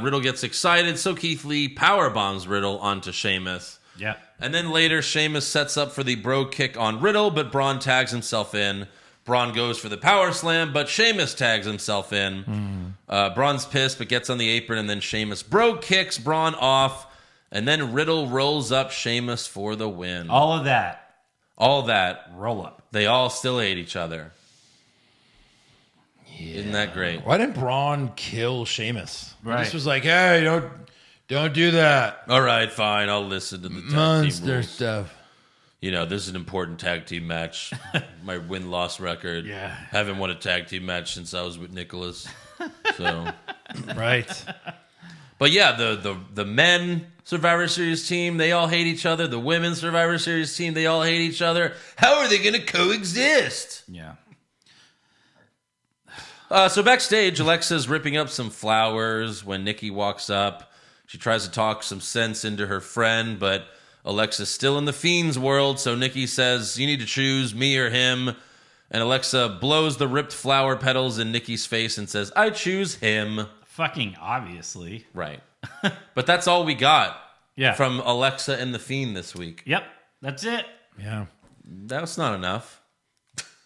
Riddle gets excited, so Keith Lee power bombs Riddle onto Sheamus. Yeah. And then later, Sheamus sets up for the bro kick on Riddle, but Braun tags himself in. Braun goes for the power slam, but Sheamus tags himself in. Braun's pissed, but gets on the apron, and then Sheamus bro kicks Braun off, and then Riddle rolls up Sheamus for the win. All of that. All that. Roll up. They all still hate each other. Yeah. Isn't that great? Why didn't Braun kill Sheamus? Right. He just was like, hey, don't do that. All right, fine. I'll listen to the tag team Monster rules. stuff. You know, this is an important tag team match. My win-loss record. Yeah. Haven't won a tag team match since I was with Nicholas. So, Right. but yeah, the men Survivor Series team, they all hate each other. The women Survivor Series team, they all hate each other. How are they going to coexist? Yeah. So backstage, Alexa's ripping up some flowers when Nikki walks up. She tries to talk some sense into her friend, but Alexa's still in the Fiend's world, so Nikki says, you need to choose me or him. And Alexa blows the ripped flower petals in Nikki's face and says, I choose him. Fucking obviously. Right. But that's all we got Yeah. from Alexa and the Fiend this week. Yep. That's it. Yeah. That's not enough.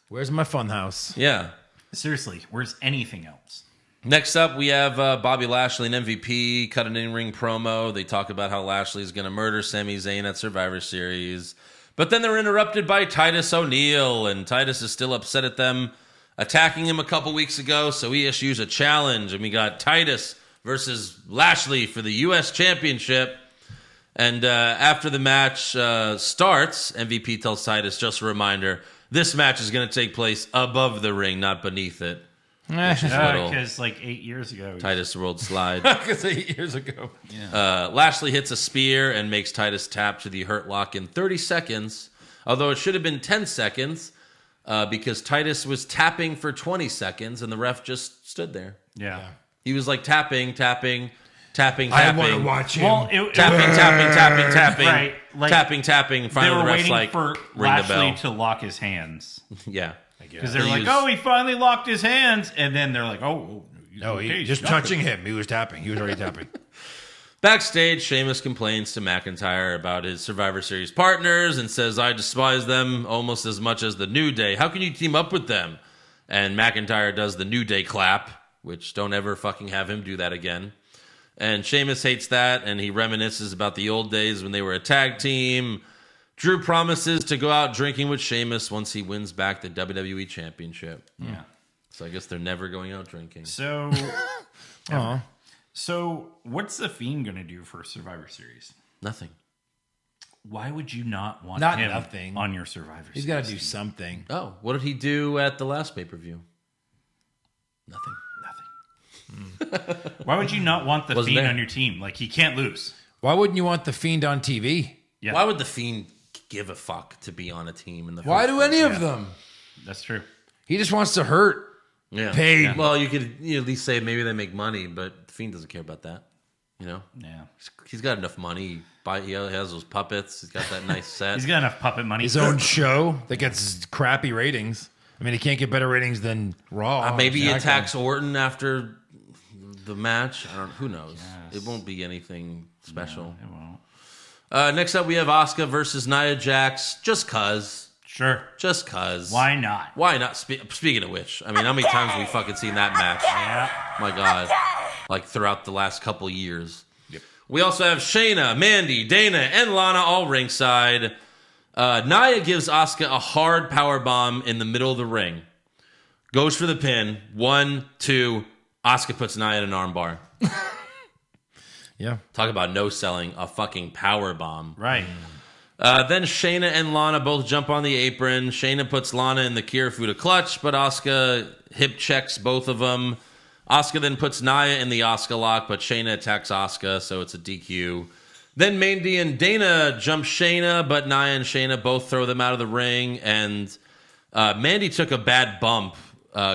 Where's my funhouse? Yeah. Seriously, where's anything else? Next up, we have Bobby Lashley and MVP cut an in-ring promo. They talk about how Lashley is going to murder Sami Zayn at Survivor Series. But then they're interrupted by Titus O'Neil, and Titus is still upset at them attacking him a couple weeks ago, so he issues a challenge. And we got Titus versus Lashley for the U.S. Championship. And after the match starts, MVP tells Titus, just a reminder, this match is going to take place above the ring, not beneath it. Because like 8 years ago. Titus rolled slide. Because 8 years ago. Lashley hits a spear and makes Titus tap to the Hurt Lock in 30 seconds, although it should have been 10 seconds because Titus was tapping for 20 seconds and the ref just stood there. Yeah. He was like tapping. I want to watch him. Well, tapping. Right. Like, tapping. They Finally, were the ref's waiting like, for ring the Lashley bell. to lock his hands. Yeah. Because they're like, oh, he finally locked his hands. And then they're like, oh. No, okay, he just touching him. He was tapping. He was already tapping. Backstage, Sheamus complains to McIntyre about his Survivor Series partners and says, I despise them almost as much as the New Day. How can you team up with them? And McIntyre does the New Day clap, which don't ever fucking have him do that again. And Sheamus hates that, and he reminisces about the old days when they were a tag team. Drew promises to go out drinking with Sheamus once he wins back the WWE Championship. Yeah. So I guess they're never going out drinking. So, what's the Fiend going to do for Survivor Series? Nothing. Why would you not want Not him nothing. on your Survivor Series? He's got to do something. Oh, what did he do at the last pay-per-view? Nothing. Why would you not want the Wasn't Fiend there. on your team? Like, he can't lose. Why wouldn't you want the Fiend on TV? Yeah. Why would the Fiend give a fuck to be on a team in the Why first do place? any of them? That's true. He just wants to hurt. Yeah. Paid. Yeah. Well, you could at least say maybe they make money, but the Fiend doesn't care about that. You know? Yeah. He's got enough money. He has those puppets. He's got that nice set. He's got enough puppet money. His own show that gets crappy ratings. I mean, he can't get better ratings than Raw. Maybe he SmackDown. attacks Orton after the match. Who knows? It won't be anything special. No, it won't. Next up, we have Asuka versus Nia Jax. Just cuz. Sure. Just cuz. Why not? Why not? Speaking of which, I mean, how many times have we fucking seen that match? Yeah. My God. Like throughout the last couple years. Yep. We also have Shayna, Mandy, Dana, and Lana all ringside. Nia gives Asuka a hard power bomb in the middle of the ring. Goes for the pin. 1, 2. Asuka puts Nia in an armbar. Yeah. Talk about no selling a fucking power bomb. Right. Then Shayna and Lana both jump on the apron. Shayna puts Lana in the Kirifuda clutch, but Asuka hip checks both of them. Asuka then puts Nia in the Asuka lock, but Shayna attacks Asuka, so it's a DQ. Then Mandy and Dana jump Shayna, but Nia and Shayna both throw them out of the ring, and Mandy took a bad bump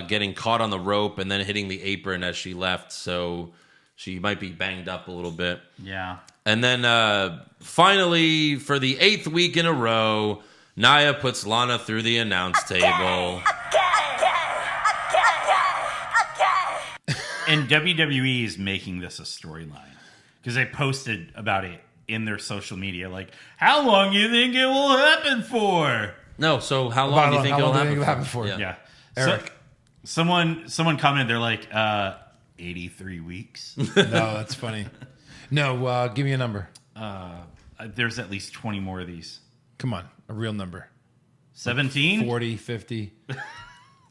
getting caught on the rope and then hitting the apron as she left, so she might be banged up a little bit. Yeah. And then finally, for the 8th week in a row, Nia puts Lana through the announce table. And WWE is making this a storyline because they posted about it in their social media. Like, how long do you think it will happen for? No, so how long do you think it'll happen for? Yeah. Eric. So, someone commented, they're like, 83 weeks. No, that's funny. No, give me a number. There's at least 20 more of these. Come on, a real number. 17? 40, 50.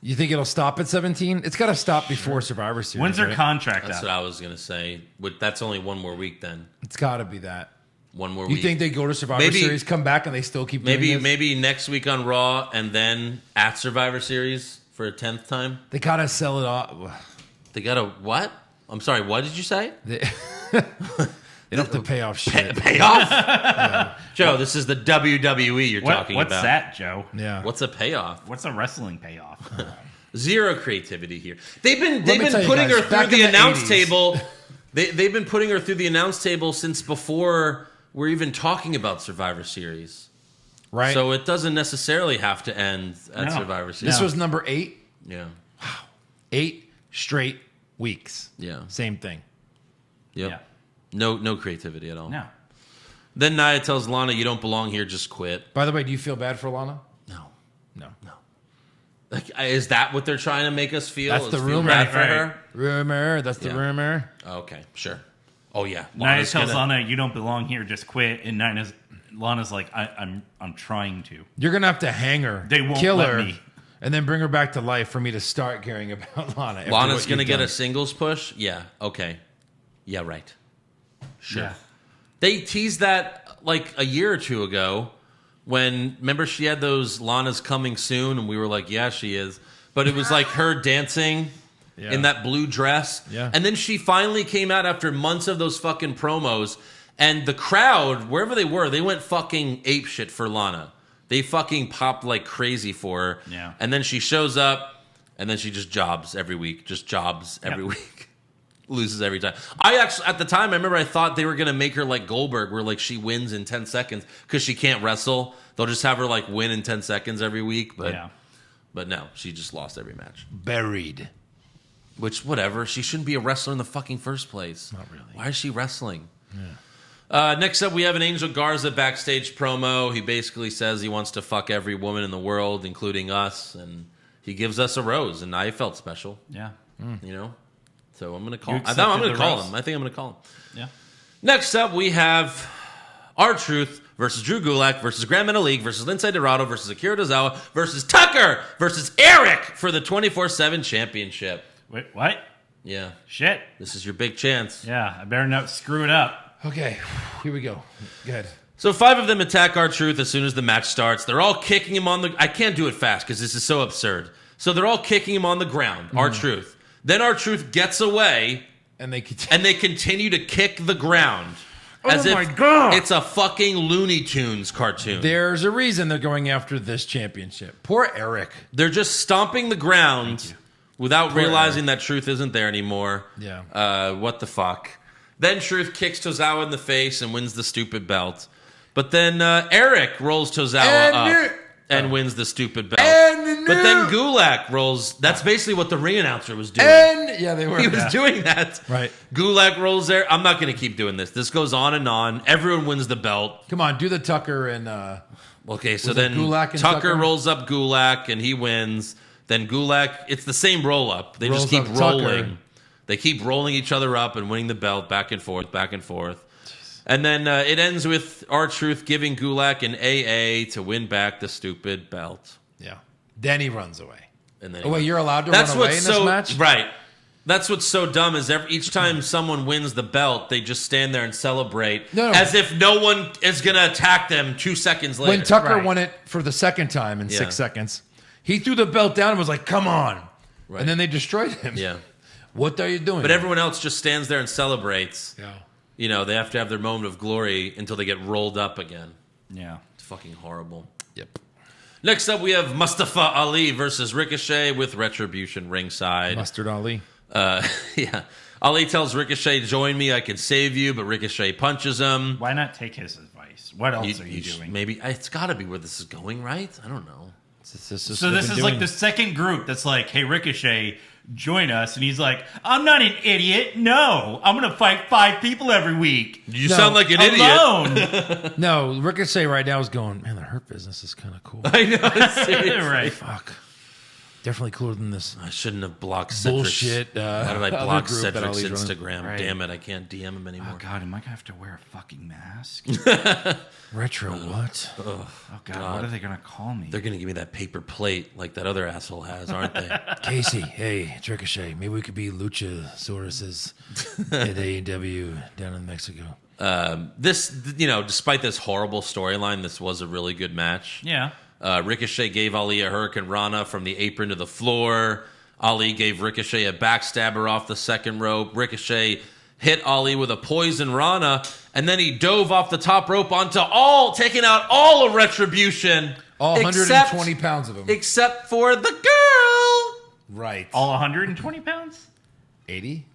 You think it'll stop at 17? It's got to stop before Survivor Series. When's their right? contract That's up? what I was going to say. That's only one more week then. It's got to be that. One more You week. think they go to Survivor Series, come back, and they still keep doing this? Maybe next week on Raw and then at Survivor Series for a 10th time? They got to sell it off. They got to what? I'm sorry, what did you say? They don't have to pay off shit. Pay off? Yeah. Joe, this is the WWE you're talking what's about. that, Joe? Yeah. What's a payoff? What's a wrestling payoff? Zero creativity here. They've been me tell you putting guys, her back through in the the announce 80s. table. They've been putting her through the announce table since before we're even talking about Survivor Series. Right. So it doesn't necessarily have to end at No. Survivor Series. This was number 8. Yeah. 8 straight weeks. Yeah. Same thing. Yep. Yeah. No creativity at all. No. Then Nia tells Lana, you don't belong here, just quit. By the way, do you feel bad for Lana? No. No. Like, is that what they're trying to make us feel? That's the Feel rumor. bad for Right. her? Rumor. That's the Yeah. rumor. Okay, sure. Oh, yeah. Nia Lana's tells gonna- Lana, you don't belong here, just quit. And Lana's like, I'm trying to. You're going to have to hang her. They won't kill let her, me. and then bring her back to life for me to start caring about Lana. after Lana's what going to you've get done. a singles push? Yeah, okay. Yeah, right. Sure. Yeah. They teased that like a year or two ago when, remember she had those Lana's coming soon, and we were like, yeah, she is. But it was like her dancing in that blue dress. Yeah. And then she finally came out after months of those fucking promos. And the crowd, wherever they were, they went fucking apeshit for Lana. They fucking popped like crazy for her. Yeah. And then she shows up, and then she just jobs every week. Just jobs every week. Loses every time. I actually, at the time, I remember I thought they were going to make her like Goldberg, where like she wins in 10 seconds because she can't wrestle. They'll just have her like win in 10 seconds every week. But no, she just lost every match. Buried. Which, whatever. She shouldn't be a wrestler in the fucking first place. Not really. Why is she wrestling? Yeah. Next up, we have an Angel Garza backstage promo. He basically says he wants to fuck every woman in the world, including us, and he gives us a rose, and I felt special. Yeah. You know? So I'm going to call him. accepted I'm going the to call rose? him. I think I'm going to call him. Yeah. Next up, we have R-Truth versus Drew Gulak versus Grand Metalik versus Lindsay Dorado versus Akira Tozawa versus Tucker versus Eric for the 24/7 championship. Wait, what? Yeah. Shit. This is your big chance. Yeah, I better not screw it up. Okay, here we go. Good. So 5 of them attack R-Truth as soon as the match starts. They're all kicking him on the... I can't do it fast because this is so absurd. So they're all kicking him on the ground, R-Truth. Then R-Truth gets away, And they continue to kick the ground. Oh my God. It's a fucking Looney Tunes cartoon. There's a reason they're going after this championship. Poor Eric. They're just stomping the ground without realizing that Truth isn't there anymore. Yeah. What the fuck? Then Truth kicks Tozawa in the face and wins the stupid belt. But then Eric rolls Tozawa up and wins the stupid belt. But then Gulak rolls. That's basically what the ring announcer was doing. Yeah, they were. He was doing that. Right. Gulak rolls there. I'm not going to keep doing this. This goes on and on. Everyone wins the belt. Come on, do the Tucker and... Okay, so Was it then Gulak and Tucker Tucker? rolls up Gulak and he wins. Then Gulak, it's the same roll up. They just Rolls keep up rolling. Tucker. They keep rolling each other up and winning the belt back and forth, back and forth. And then it ends with R-Truth giving Gulak an AA to win back the stupid belt. Yeah. Then he runs away. And then Oh, wait, you're allowed to run away in what's this match? Right. That's what's so dumb is each time someone wins the belt, they just stand there and celebrate No. as if no one is going to attack them 2 seconds later. When Tucker Right. won it for the second time in Yeah. 6 seconds, he threw the belt down and was like, come on. Right. And then they destroyed him. Yeah. What are you doing? But everyone else just stands there and celebrates. Yeah. You know, they have to have their moment of glory until they get rolled up again. Yeah. It's fucking horrible. Yep. Next up, we have Mustafa Ali versus Ricochet with Retribution ringside. Mustard Ali. Yeah. Ali tells Ricochet, join me, I can save you, but Ricochet punches him. Why not take his advice? What else are you doing? Maybe, it's got to be where this is going, right? I don't know. So this is like the second group that's like, hey, Ricochet, join us. And he's like, I'm not an idiot. No, I'm going to fight 5 people every week. You sound like an idiot. Alone. No, Ricochet right now is going, man, the Hurt Business is kind of cool. I know. Seriously. Right. Fuck. Definitely cooler than this I shouldn't have blocked Cedric's. bullshit. Why did I other block group that Cedric's Ali's running. Instagram? Right. Damn it, I can't DM him anymore. Oh, God, am I going to have to wear a fucking mask? Retro what? Oh, God, what are they going to call me? They're going to give me that paper plate like that other asshole has, aren't they? Casey, hey, it's Ricochet. Maybe we could be Luchasauruses at AEW down in Mexico. This, despite this horrible storyline, this was a really good match. Yeah. Ricochet gave Ali a Hurricane Rana from the apron to the floor. Ali gave Ricochet a backstabber off the second rope. Ricochet hit Ali with a poison Rana, and then he dove off the top rope taking out all of Retribution. All 120 pounds of them. Except for the girl. Right. All 120 pounds? 80?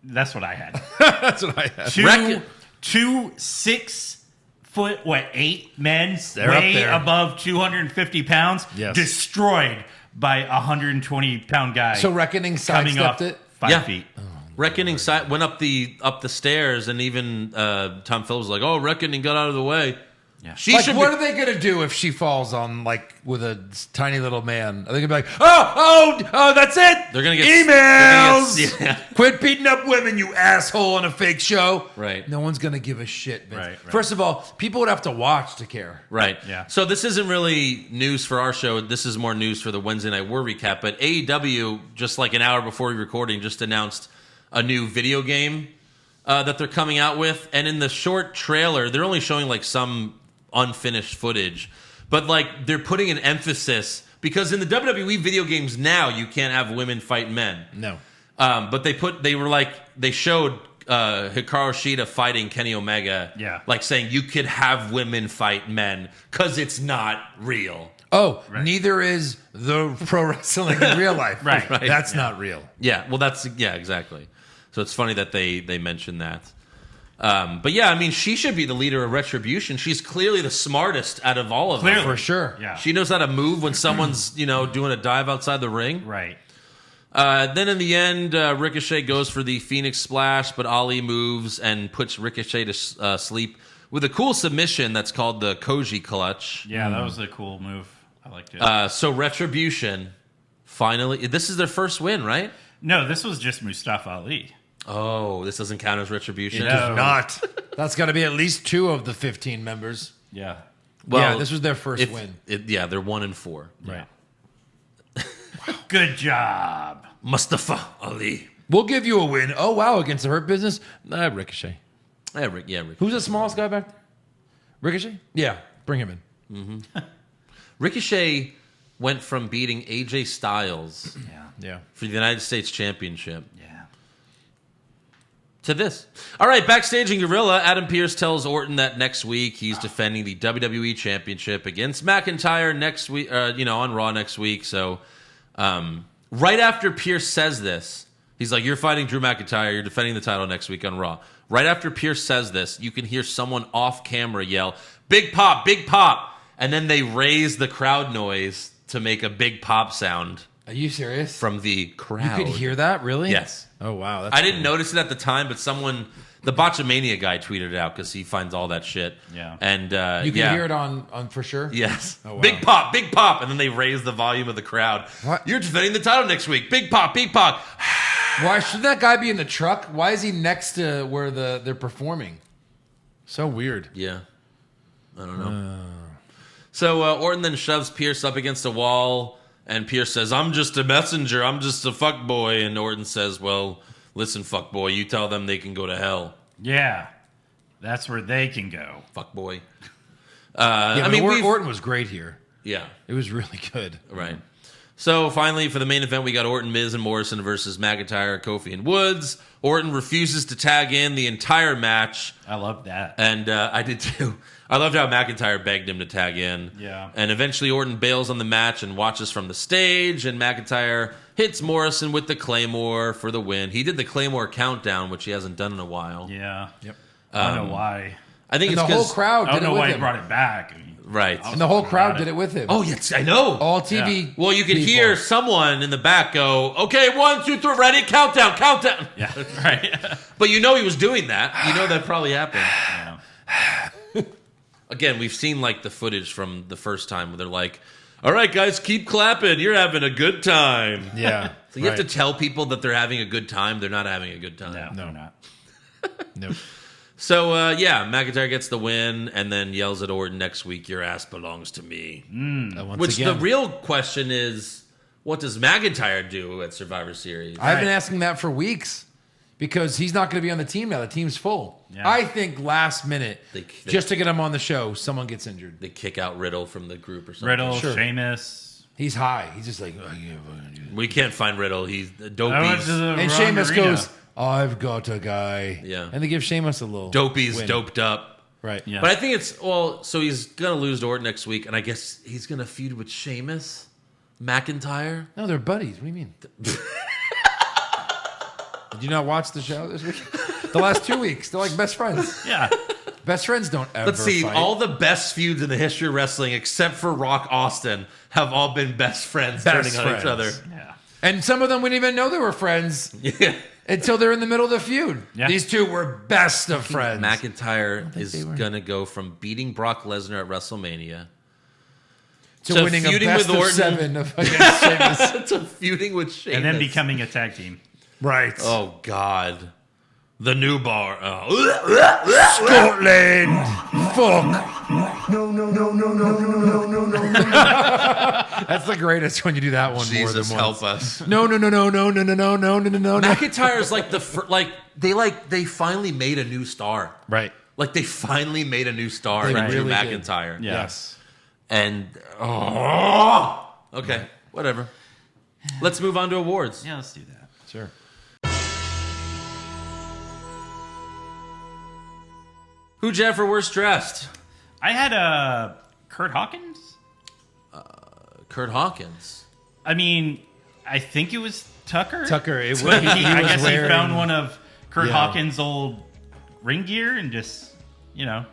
That's what I had. That's what I had. Two 6 foot, 8 men They're up way there. above 250 pounds, Yes. destroyed by a 120 pound guy. So Reckoning coming off sidestepped it? 5 feet. Reckoning went up the stairs, and even Tom Phillips was like, "Oh, Reckoning got out of the way." Yeah. She Like, should. what are they going to do if she falls on, with a tiny little man? Are they going to be like, oh, that's it? They're gonna get emails. yeah. Quit beating up women, you asshole, on a fake show. Right. No one's going to give a shit, Vince. Right. First of all, people would have to watch to care. Right. Yeah. So this isn't really news for our show. This is more news for the Wednesday Night War recap. But AEW, just like an hour before we were recording, just announced a new video game that they're coming out with. And in the short trailer, they're only showing some unfinished footage. But they're putting an emphasis, because in the WWE video games now, you can't have women fight men. No. But they showed Hikaru Shida fighting Kenny Omega. Yeah. Like saying you could have women fight men because it's not real. Oh, neither is the pro wrestling in real life. Right. That's not real. Yeah, well, exactly. So it's funny that they mentioned that. But yeah, I mean, she should be the leader of Retribution. She's clearly the smartest out of all of them. For sure. Yeah. She knows how to move when someone's, doing a dive outside the ring. Right. Then in the end, Ricochet goes for the Phoenix Splash, but Ali moves and puts Ricochet to sleep with a cool submission that's called the Koji Clutch. Yeah, that was a cool move. I liked it. So Retribution, finally, this is their first win, right? No, this was just Mustafa Ali. Oh, this doesn't count as Retribution? No. Not. That's got to be at least 2 of the 15 members. Yeah. Well, this was their first win. They're 1-4. Right. Good job. Mustafa Ali. We'll give you a win. Oh, wow, against the Hurt Business? Ricochet. Yeah, Ricochet. Who's the smallest guy back there? Ricochet? Yeah, bring him in. Ricochet went from beating AJ Styles Yeah. for the United States Championship Yeah. to this. All right, backstage in Gorilla, Adam Pearce tells Orton that next week he's defending the WWE Championship against McIntyre next week, on Raw next week. So right after Pearce says this, he's like, you're fighting Drew McIntyre, you're defending the title next week on Raw. Right after Pearce says this, you can hear someone off camera yell, big pop, big pop. And then they raise the crowd noise to make a big pop sound. Are you serious? From the crowd. You could hear that, really? Yes. Oh, wow. I didn't notice it at the time, but the Botchamania guy tweeted it out because he finds all that shit. Yeah. And you can hear it on for sure? Yes. Oh, wow. Big pop, big pop. And then they raise the volume of the crowd. What? You're defending the title next week. Big pop, big pop. Why should that guy be in the truck? Why is he next to where they're performing? So weird. Yeah. I don't know. So Orton then shoves Pierce up against a wall, and Pierce says, I'm just a messenger. I'm just a fuckboy. And Orton says, well, listen, fuckboy, you tell them they can go to hell. Yeah. That's where they can go. Fuckboy. Orton was great here. Yeah. It was really good. Right. So finally, for the main event, we got Orton, Miz, and Morrison versus McIntyre, Kofi, and Woods. Orton refuses to tag in the entire match. I love that. And I did too. I loved how McIntyre begged him to tag in. Yeah. And eventually Orton bails on the match and watches from the stage, and McIntyre hits Morrison with the Claymore for the win. He did the Claymore countdown, which he hasn't done in a while. Yeah. Yep. I don't know why. I think And it's the whole 'cause- crowd I did don't it know with why he him. brought it back. Right. And the whole crowd did it with him. Oh, yes, I know. All TV. Well, you could people. hear someone in the back go, okay, 1, 2, 3, ready, countdown, countdown. Yeah. Right. But you know he was doing that. You know that probably happened. Yeah. Again, we've seen like the footage from the first time where they're like, all right, guys, keep clapping. You're having a good time. Yeah. So you have to tell people that they're having a good time. They're not having a good time. No, not. No. So, McIntyre gets the win and then yells at Orton next week, your ass belongs to me. Once Which again. the real question is, what does McIntyre do at Survivor Series? I've been asking that for weeks because he's not going to be on the team now. The team's full. Yeah. I think last minute, They- just to get him on the show, someone gets injured. They kick out Riddle from the group or something. Riddle, Sure. Sheamus. He's high. He's just like, oh, yeah, fucking do that. We can't find Riddle. He's I went Dopey's. to the And wrong Sheamus arena. goes, I've got a guy. Yeah. And they give Sheamus a little Dopey's win. doped up. Right. Yeah. But I think so he's going to lose to Orton next week, and I guess he's going to feud with Sheamus, McIntyre. No, they're buddies. What do you mean? Did you not watch the show this week? The last 2 weeks. They're like best friends. Yeah. Best friends don't ever Let's see, fight. all the best feuds in the history of wrestling, except for Rock Austin, have all been best friends Best turning on each other. friends. Yeah. And some of them wouldn't even know they were friends Yeah. until they're in the middle of the feud. Yeah. These two were best of friends. McIntyre think is they were. going to go from beating Brock Lesnar at WrestleMania to winning a feuding best with of Orton. 7 against Sheamus. to feuding with Sheamus. And then becoming a tag team. Right. Oh, God. The new bar. Scotland. Fuck. No, no, no, no, no, no, no, no, no, no. That's the greatest when you do that one Jesus, more than once. help us. No, no, no, no, no, no, no, no, no, no, no, no. McIntyre's like they finally made a new star. Right. Like they finally made a new star They in Drew really did. McIntyre. Yeah. Yes. And okay, whatever. Let's move on to awards. Yeah, let's do that. Sure. Who Jeff for worst dressed? I had Kurt Hawkins. Kurt Hawkins. I mean, I think it was Tucker. Tucker. It was, I he guess wearing, he found one of Kurt Yeah. Hawkins' old ring gear and just,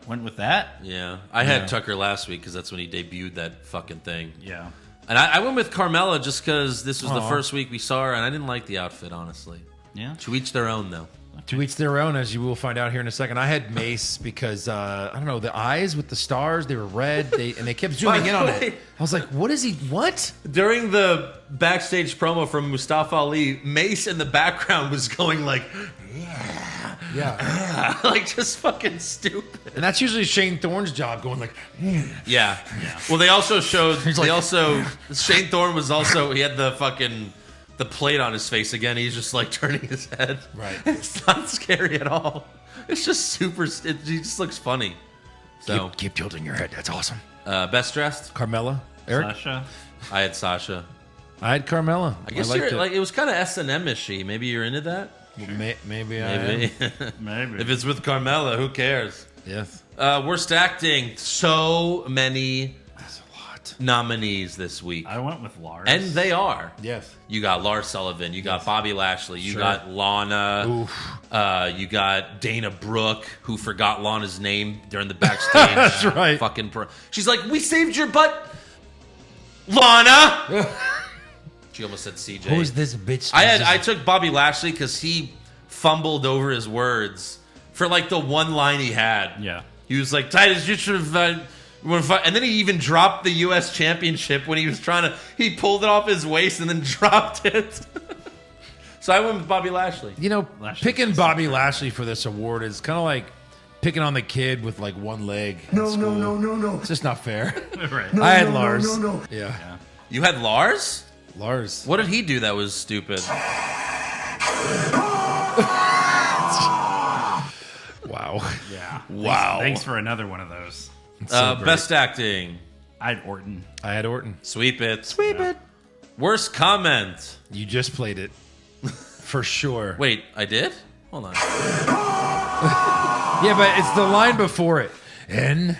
went with that. Yeah. I had Tucker last week because that's when he debuted that fucking thing. Yeah. And I went with Carmella just because this was the first week we saw her, and I didn't like the outfit, honestly. Yeah. To each their own, though. To each their own, as you will find out here in a second. I had Mace because, I don't know, the eyes with the stars, they were red, and they kept zooming in on it. I was like, what is he, what? During the backstage promo from Mustafa Ali, Mace in the background was going like, Yeah. like just fucking stupid. And that's usually Shane Thorne's job, going like, Yeah. Well, they also showed, like- Shane Thorne was also, he had the fucking, the plate on his face again. He's just like turning his head. Right. It's not scary at all. It's just super, he just looks funny. So, keep tilting your head. That's awesome. best dressed? Carmella? Eric? Sasha. I had Sasha. I had Carmella. I guess liked you're it. like, it was kind of S&M-ishy. Maybe you're into that? Maybe I am. Maybe. Maybe. If it's with Carmella, who cares? Yes. Worst acting. So many That's a lot. nominees this week. I went with Lars. And they are. Yes. You got Lars Sullivan. You got Bobby Lashley. You got Lana. Oof. You got Dana Brooke, who forgot Lana's name during the backstage. That's right. Fucking she's like, we saved your butt, Lana. She almost said CJ. Who's this bitch? I took Bobby Lashley because he fumbled over his words for like the one line he had. Yeah. He was like, Titus, you should have. And then he even dropped the U.S. Championship when he was trying to. He pulled it off his waist and then dropped it. So I went with Bobby Lashley. You know, Lashley's picking just Bobby Lashley for this award is kind of like picking on the kid with like one leg. in No, school. no. It's just not fair. Right. I had Lars. No. Yeah. You had Lars? Lars. What did he do that was stupid? Wow. Yeah. Wow. Thanks for another one of those. Best acting. I had Orton. I had Orton. Sweep it. Worst comment. You just played it. For sure. Wait, I did? Hold on. Yeah, but it's the line before it. And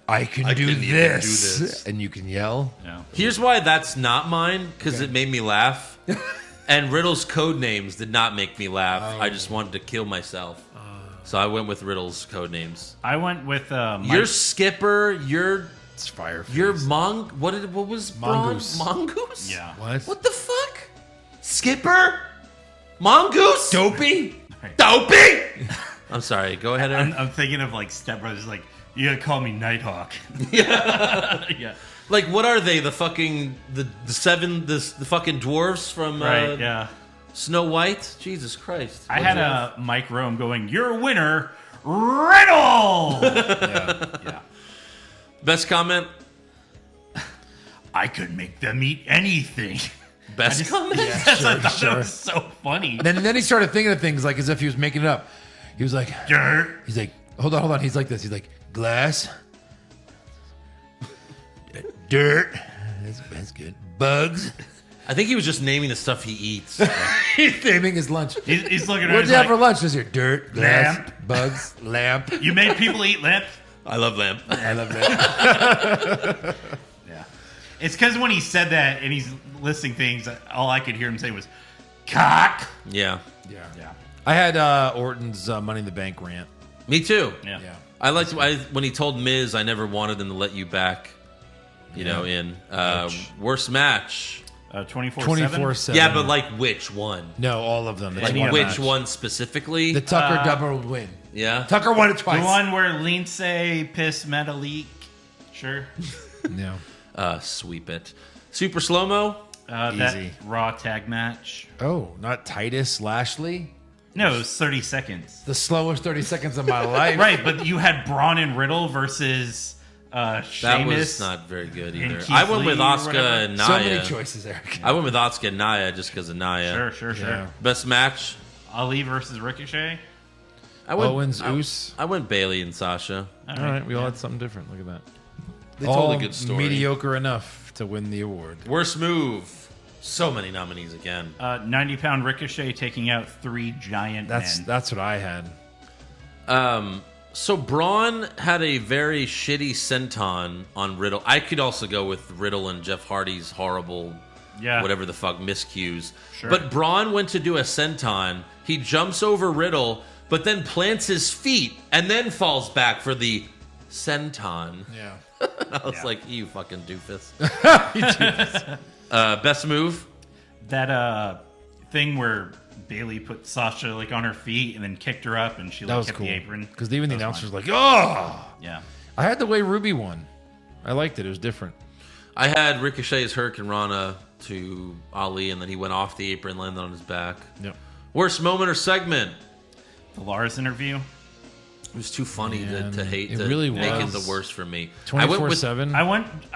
I can do can even this. do this. And you can yell. No. Here's why that's not mine, because it made me laugh. And Riddle's code names did not make me laugh. I just wanted to kill myself. So I went with Riddle's code names. I went with Your skipper, your It's fire. what was Braun? Mongoose. Mongoose? Yeah. What the fuck? Skipper? Mongoose? Dopey? Dopey! I'm sorry, go ahead, Aaron. I'm thinking of like Step Brothers, like, you gotta call me Nighthawk. Yeah. Like, what are they? The fucking the fucking dwarves from Right, yeah. Snow White? Jesus Christ! I had a Mike Rome going, "You're a winner, Riddle." Yeah. Best comment. I could make them eat anything. Best comment. I thought that was so funny. And then he started thinking of things like as if he was making it up. He was like, Dirt. he's like, hold on. He's like this. He's like, glass. Dirt. That's good. Bugs. I think he was just naming the stuff he eats. He's naming his lunch. He's looking at What'd it. you have for lunch this year? Dirt, glass, Lamp. bugs, lamp. You made people eat lamp. I love lamp. I love that. Yeah. It's because when he said that and he's listing things, all I could hear him say was, cock. Yeah, Yeah. I had Orton's Money in the Bank rant. me too. Yeah. I liked when he told Miz, "I never wanted them to let you back." You know, in worst match. 24/7. 24/7. Yeah, but like which one? No, all of them. Like Any which match. one specifically? The Tucker double win. Yeah. Tucker won it twice. The one where Lindsay pissed Metalik. Sure. No. Sweep it. Super slow mo. That Easy. Raw tag match. Oh, not Titus Lashley? No, it was 30 seconds. The slowest 30 seconds of my life. Right, but you had Braun and Riddle versus Sheamus. That was not very good and either. Keith I went with Lee or Asuka whatever. and Nia. So many choices, Eric. I went with Asuka and Nia just because of Nia. Sure. Yeah. Best match. Ali versus Ricochet. I went, Owens, Oos. I went Bailey and Sasha. All right, we all had something different. Look at that. They all told a good story. mediocre enough to win the award. Worst move. So many nominees again. 90-pound Ricochet taking out 3 giant men. That's what I had. So Braun had a very shitty senton on Riddle. I could also go with Riddle and Jeff Hardy's horrible, whatever the fuck, miscues. Sure. But Braun went to do a senton. He jumps over Riddle, but then plants his feet and then falls back for the senton. Yeah. I was like, you fucking doofus. Best move? That thing where Bailey put Sasha like on her feet and then kicked her up, and she That like was kept cool. the apron. Because even the announcer's like, oh! Yeah. I had the way Ruby won. I liked it. It was different. I had Ricochet's Hurricane Rana to Ali, and then he went off the apron, landed on his back. Yep. Worst moment or segment? The Lars interview. It was too funny Man, to hate. it to really make it was. the worst for me. 24/7. I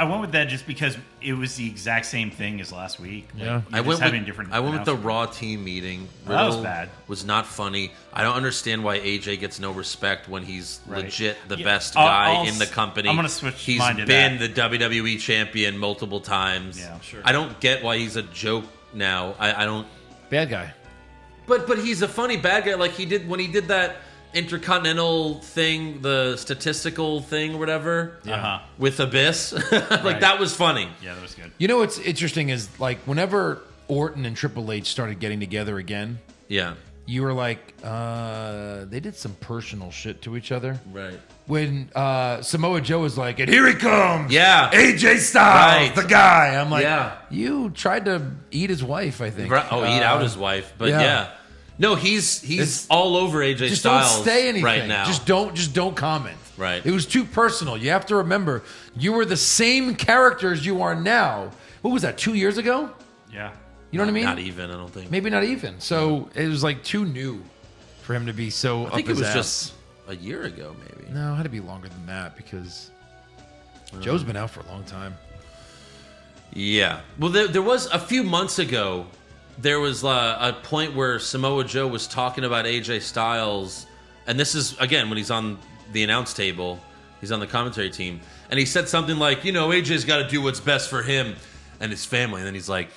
went with that just because it was the exact same thing as last week. Like, Yeah. I went with the Raw team meeting. That was Riddle bad. Was not funny. I don't understand why AJ gets no respect when he's Right. legit the Yeah, best guy I'll in the company. I'm gonna switch He's mine to been that. the WWE champion multiple times. Yeah, sure. I don't get why he's a joke now. I don't. Bad guy. But he's a funny bad guy. Like he did when he did that Intercontinental thing, the statistical thing or whatever, with Abyss. That was funny. Yeah, that was good. You know what's interesting is like whenever Orton and Triple H started getting together again, Yeah. you were like, they did some personal shit to each other. Right. When Samoa Joe was like, and here he comes. Yeah. AJ Styles, Right. the guy. I'm like, Yeah. you tried to eat his wife, I think. Right. Oh, eat out his wife. But yeah. No, he's It's- all over AJ Just Styles don't say anything right now. Just don't comment. Right. It was too personal. You have to remember, you were the same character as you are now. What was that? 2 years ago? Yeah. You know what I mean? Not even, I don't think. Maybe not even. So it was like too new for him to be so. I think up it his was ass. just a year ago, maybe. No, it had to be longer than that because Joe's been out for a long time. Yeah. Well, there was a few months ago. There was a point where Samoa Joe was talking about AJ Styles, and this is again when he's on the announce table, he's on the commentary team, and he said something like, AJ's got to do what's best for him and his family, and then he's like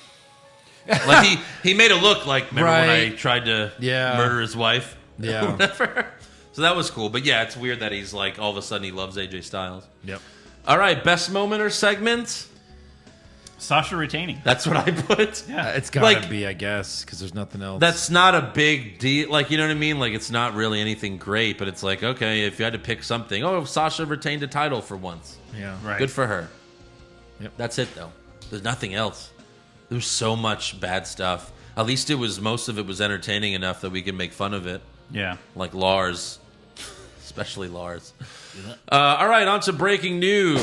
he made it look like remember when I tried to murder his wife, Yeah. or whatever. So that was cool, but yeah, it's weird that he's like all of a sudden he loves AJ Styles. Yep. All right, best moment or segment? Sasha retaining. That's what I put. Yeah. It's gotta be, I guess, because there's nothing else. That's not a big deal. Like, you know what I mean? Like, it's not really anything great, but it's like, okay, if you had to pick something. Oh, Sasha retained a title for once. yeah. Right. Good for her. Yep. That's it, though. There's nothing else. There's so much bad stuff. At least most of it was entertaining enough that we could make fun of it. Yeah. Like Lars. Especially Lars. All right, on to breaking news.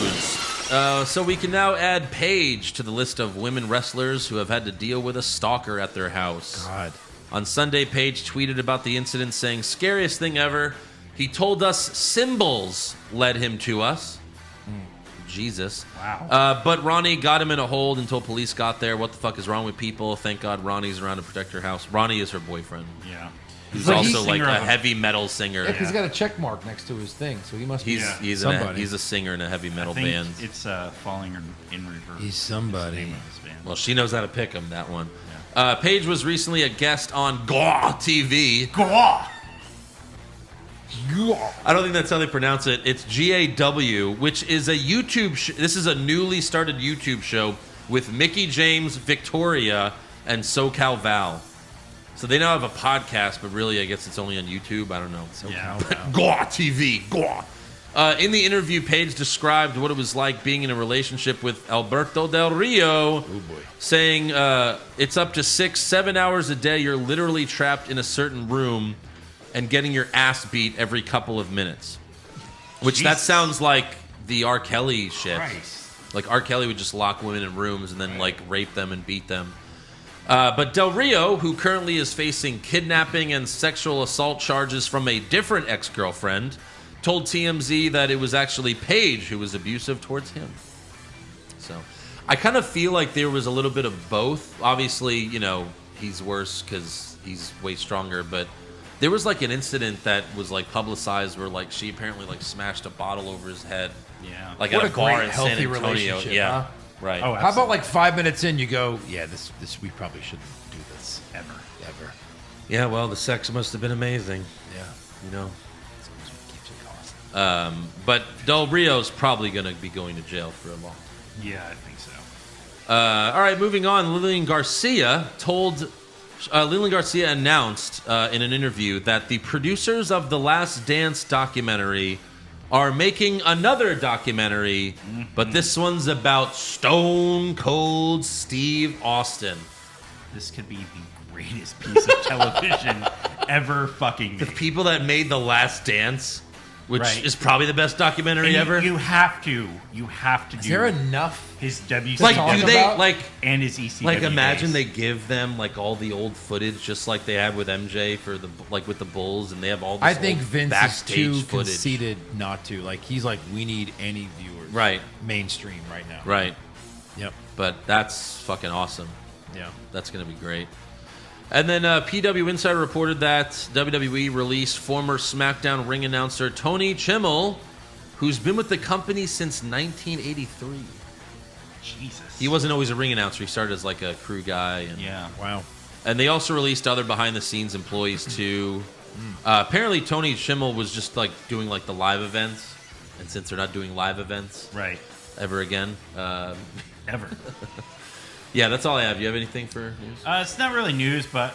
So we can now add Paige to the list of women wrestlers who have had to deal with a stalker at their house. God. On Sunday, Paige tweeted about the incident saying, "Scariest thing ever. He told us symbols led him to us." Jesus. Wow. But Ronnie got him in a hold until police got there. What the fuck is wrong with people? Thank God Ronnie's around to protect her house. Ronnie is her boyfriend. Yeah. He's But also he's like singer a of a- heavy metal singer. Yeah, 'cause he's got a check mark next to his thing, so he must be He's somebody. he's a singer in a heavy metal I think band. it's falling in reverse. He's somebody. That's the name of this band. Well, she knows how to pick him, that one. Paige was recently a guest on GAW TV. GAW! I don't think that's how they pronounce it. It's GAW, which is a YouTube this is a newly started YouTube show with Mickey James, Victoria, and SoCal Val. So they now have a podcast, but really I guess it's only on YouTube. I don't know. Yeah. GAW TV, GAW. In the interview, Paige described what it was like being in a relationship with Alberto Del Rio, saying it's up to 6-7 hours a day. You're literally trapped in a certain room and getting your ass beat every couple of minutes. Which that Jesus. sounds like the R. Kelly shit. Christ. Like R. Kelly would just lock women in rooms and then like rape them and beat them. But Del Rio, who currently is facing kidnapping and sexual assault charges from a different ex-girlfriend, told TMZ that it was actually Paige who was abusive towards him. So I kind of feel like there was a little bit of both. Obviously, he's worse because he's way stronger, but there was like an incident that was like publicized where like she apparently like smashed a bottle over his head. Yeah. Like What at a a bar great, in San healthy Antonio. relationship, Yeah. huh? Right. Oh, How about like 5 minutes in, you go, yeah, this we probably shouldn't do this Ever. ever. Yeah, well, the sex must have been amazing. Yeah. You know. Keeps it cost. But Del Rio's probably going to be going to jail for a long time. Yeah, I think so. All right, moving on. Lillian Garcia announced in an interview that the producers of the Last Dance documentary are making another documentary, but this one's about Stone Cold Steve Austin. This could be the greatest piece of television ever fucking made. The people that made The Last Dance, which Right. is probably the best documentary ever. You have to do. Is there enough? His WCW Like, do they about? like? and his ECW. Like, imagine days. they give them like all the old footage, just like they had with MJ for the with the Bulls, and they have all. This I think old Vince is backstage too footage. conceited not to. Like, he's like, we need any viewers. Right. Mainstream right now. Right, Yep. but that's fucking awesome. Yeah. That's gonna be great. And then PW Insider reported that WWE released former SmackDown ring announcer Tony Chimel, who's been with the company since 1983. Jesus. He wasn't always a ring announcer. He started as like a crew guy. And, Yeah. Wow. And they also released other behind-the-scenes employees too. Apparently, Tony Chimel was just like doing like the live events, and since they're not doing live events Right. ever again, Ever. yeah, that's all I have. You have anything for news? It's not really news, but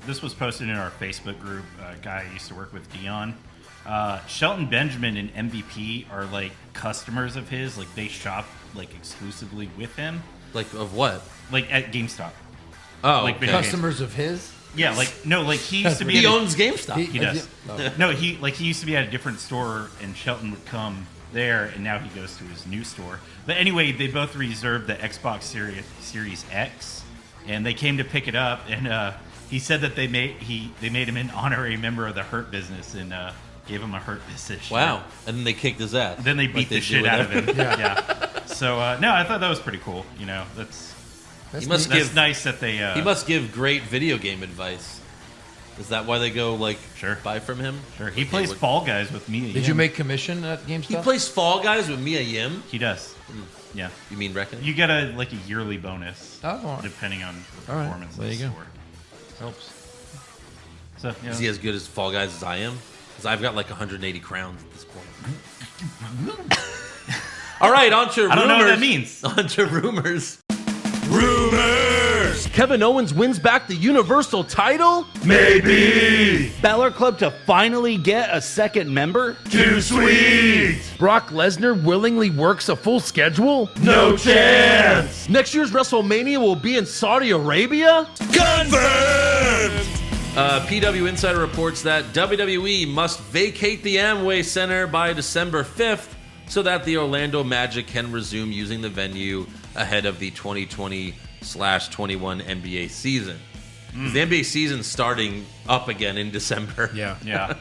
this was posted in our Facebook group. A guy I used to work with, Dion. Shelton Benjamin and MVP are like customers of his. Like they shop like exclusively with him, Like of what? like at GameStop. Oh, Like okay. video Customers of his? Yeah, like no, like he used to be. He at a- owns GameStop. He does. No, he used to be at a different store, and Shelton would come there, and now he goes to his new store. But anyway, they both reserved the Xbox Series X, and they came to pick it up, and he said that they made him an honorary member of the Hurt Business and gave him a Hurt Business shirt. Wow. And then they kicked his ass. Then they Like beat the do shit with out of every- him. Yeah. So no, I thought that was pretty cool. You know, that's He must that's give. nice that they. He must give great video game advice. Is that why they go like Sure. buy from him? Sure. He Like, plays they would- Fall Guys with me. Did you make commission at GameStop? He plays Fall Guys with Mia Yim. He does. Yeah. You mean reckon? You get a yearly bonus Oh. depending on the All right. performance. There of you the go. store. Helps. So yeah. Is he as good as Fall Guys as I am? Because I've got like 180 crowns at this point. All right, on to rumors. I don't know what that means. On to rumors. Rumors! Kevin Owens wins back the Universal title? Maybe. Balor Club to finally get a second member? Too sweet. Brock Lesnar willingly works a full schedule? No chance. Next year's WrestleMania will be in Saudi Arabia? Confirmed. PW Insider reports that WWE must vacate the Amway Center by December 5th so that the Orlando Magic can resume using the venue ahead of the 2020/21 NBA season. 'Cause the NBA season's starting up again in December. Yeah. Yeah.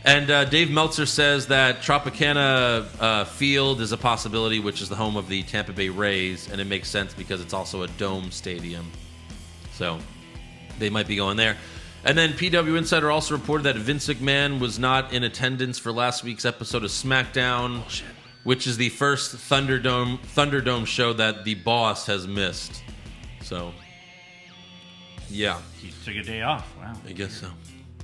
And Dave Meltzer says that Tropicana Field is a possibility, which is the home of the Tampa Bay Rays, and it makes sense because it's also a dome stadium. So they might be going there. And then PW Insider also reported that Vince McMahon was not in attendance for last week's episode of SmackDown, which is the first Thunderdome show that the boss has missed. So, yeah. He took a day off. Wow. I guess so.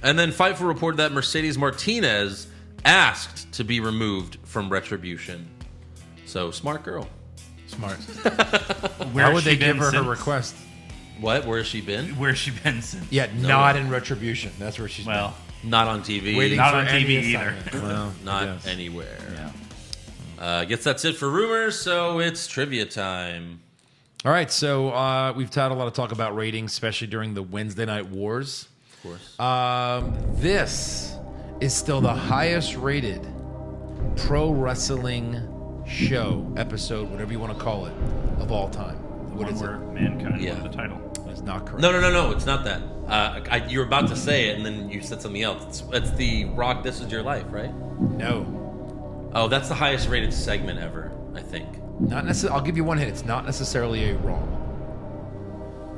And then Fightful reported that Mercedes Martinez asked to be removed from Retribution. So, smart girl. Smart. Where How has would she they been give her since? her request? What? Where has she been? Where's she been since? Yeah, not in Retribution. That's where she's Well, Not on TV. waiting not for on any TV either. assignment. Well, Not yes. anywhere. yeah. I guess that's it for rumors, so it's trivia time. All right, so we've had a lot of talk about ratings, especially during the Wednesday Night Wars. Of course. This is still the highest rated pro wrestling show, episode, whatever you want to call it, of all time. What is it? Where Mankind Yeah. won the title. It's not correct. No, it's not that. You were about to say it, and then you said something else. It's the Rock, This Is Your Life, right? No. Oh, that's the highest rated segment ever, I think. Not necessarily. I'll give you one hint. It's not necessarily a Raw.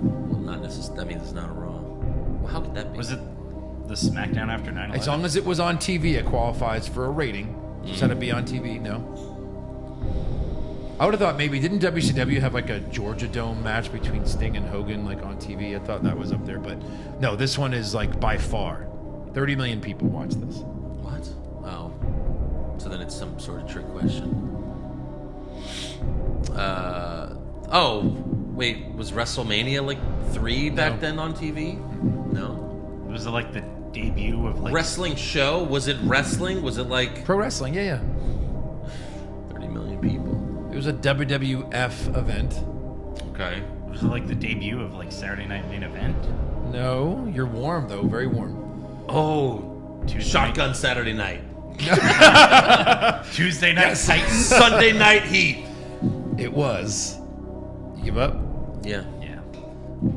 Well, not necessarily. That means it's not a Raw. Well, how could that be? Was it the SmackDown after 9/11? As long as it was on TV, it qualifies for a rating. Just had to be on TV. No. I would have thought maybe didn't WCW have like a Georgia Dome match between Sting and Hogan like on TV? I thought that was up there, but no. This one is like by far 30 million people watch this. What? Oh. it's some sort of trick question. Wait, was WrestleMania like 3 back then on TV? No. Was it like the debut of like Wrestling show? Was it wrestling? Was it like Pro wrestling, yeah. 30 million people? It was a WWF event. Okay. Was it like the debut of like Saturday Night Main Event? No, you're warm though, very warm. Oh, Shotgun Saturday Night. Tuesday Night Titans. Sunday Night Heat. It was. You give up? Yeah.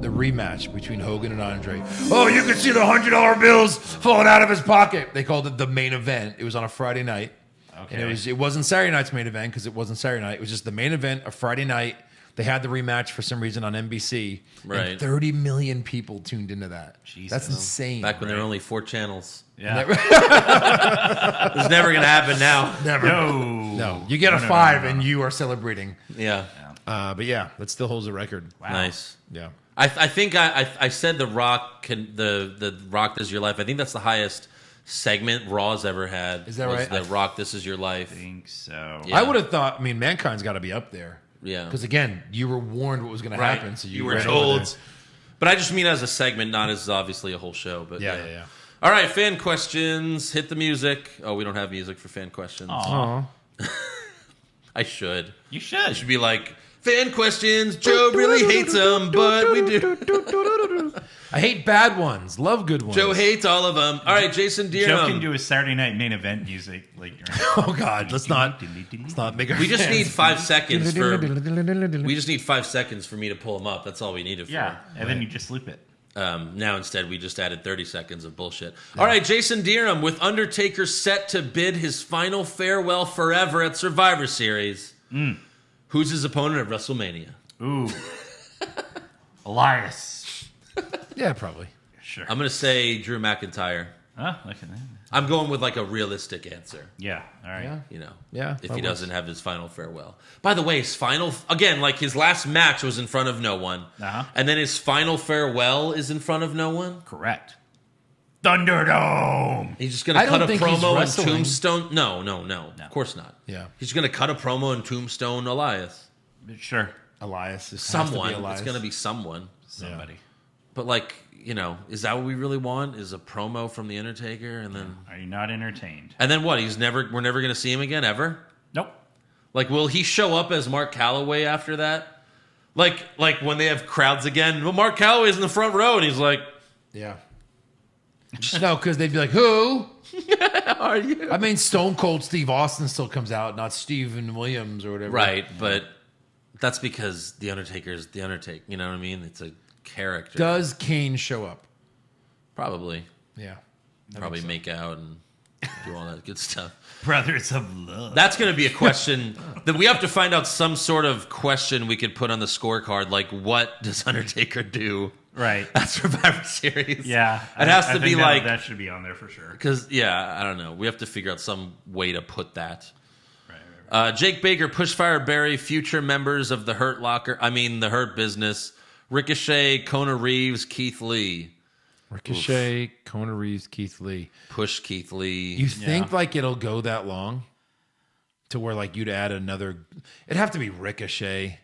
The rematch between Hogan and Andre. Oh, you could see the $100 bills falling out of his pocket. They called it the main event. It was on a Friday night. Okay. And it wasn't Saturday night's main event because it wasn't Saturday night. It was just the main event, a Friday night. They had the rematch for some reason on NBC. Right. And 30 million people tuned into that. Jesus. That's insane. Back when there were only 4 channels. Yeah. It's never going to happen now. Never. No. You get a 5 and you are celebrating. Yeah. But yeah, that still holds the record. Wow. Nice. Yeah. I think I said The Rock the Rock This Is Your Life. I think that's the highest segment Raw's ever had. Is that was right? The Rock This Is Your Life. I think so. Yeah. I would have thought, Mankind's got to be up there. Yeah. Because again, you were warned what was going to happen. So you were ran over told. there. But I just mean as a segment, not as obviously a whole show. But Yeah. All right, fan questions. Hit the music. Oh, we don't have music for fan questions. Aw. I should. You should. I should be like, fan questions. Joe really hates them, but we do. I hate bad ones. Love good ones. Joe hates all of them. All right, Jason Joe can Deerham. do a Saturday Night Main Event music like. Oh God, let's not make our We just fans- need 5 seconds for. We just need 5 seconds for me to pull them up. That's all we need it for. Yeah, and then you just loop it. Now instead we just added 30 seconds of bullshit. All right, Jason Deerham with Undertaker set to bid his final farewell forever at Survivor Series. Who's his opponent at WrestleMania? Ooh. Elias. Yeah, probably. Sure. I'm going to say Drew McIntyre. Look at that. I'm going with like a realistic answer. Yeah. All right. Yeah. You know, Yeah, if that he works. doesn't have his final farewell. By the way, his final, again, like his last match was in front of no one. Uh-huh. And then his final farewell is in front of no one. Correct. Thunderdome. He's just going to I cut don't a think he's promo in wrestling. Tombstone. No. Of course not. Yeah. He's going to cut a promo in Tombstone Elias. Sure. Elias. Someone. It's going to be someone. Somebody. But like, you know, is that what we really want? Is a promo from The Undertaker and then... Are you not entertained? And then what? We're never going to see him again, ever? Nope. Like, will he show up as Mark Calloway after that? Like when they have crowds again? Well, Mark Calloway's in the front row, and he's like... Yeah. No, because they'd be like, who? Are you? I mean, Stone Cold Steve Austin still comes out, not Steven Williams or whatever. Right, but that's because The Undertaker's The Undertaker. You know what I mean? It's a character. Does Kane show up? Probably. Yeah. Probably make out and do all that good stuff. Brothers of Love. That's going to be a question that we have to find out some sort of question we could put on the scorecard. Like, what does Undertaker do? Right. At Survivor Series. Yeah. It has I to be think like... that should be on there for sure. Because, yeah, I don't know. We have to figure out some way to put that. Right. Jake Baker, Pushfire Barry, future members of the Hurt Locker. I mean, the Hurt Business. Ricochet, Kona Reeves, Keith Lee. Ricochet, Kona Reeves, Keith Lee. Push Keith Lee. You think like it'll go that long? To where like you'd add another... It'd have to be Ricochet.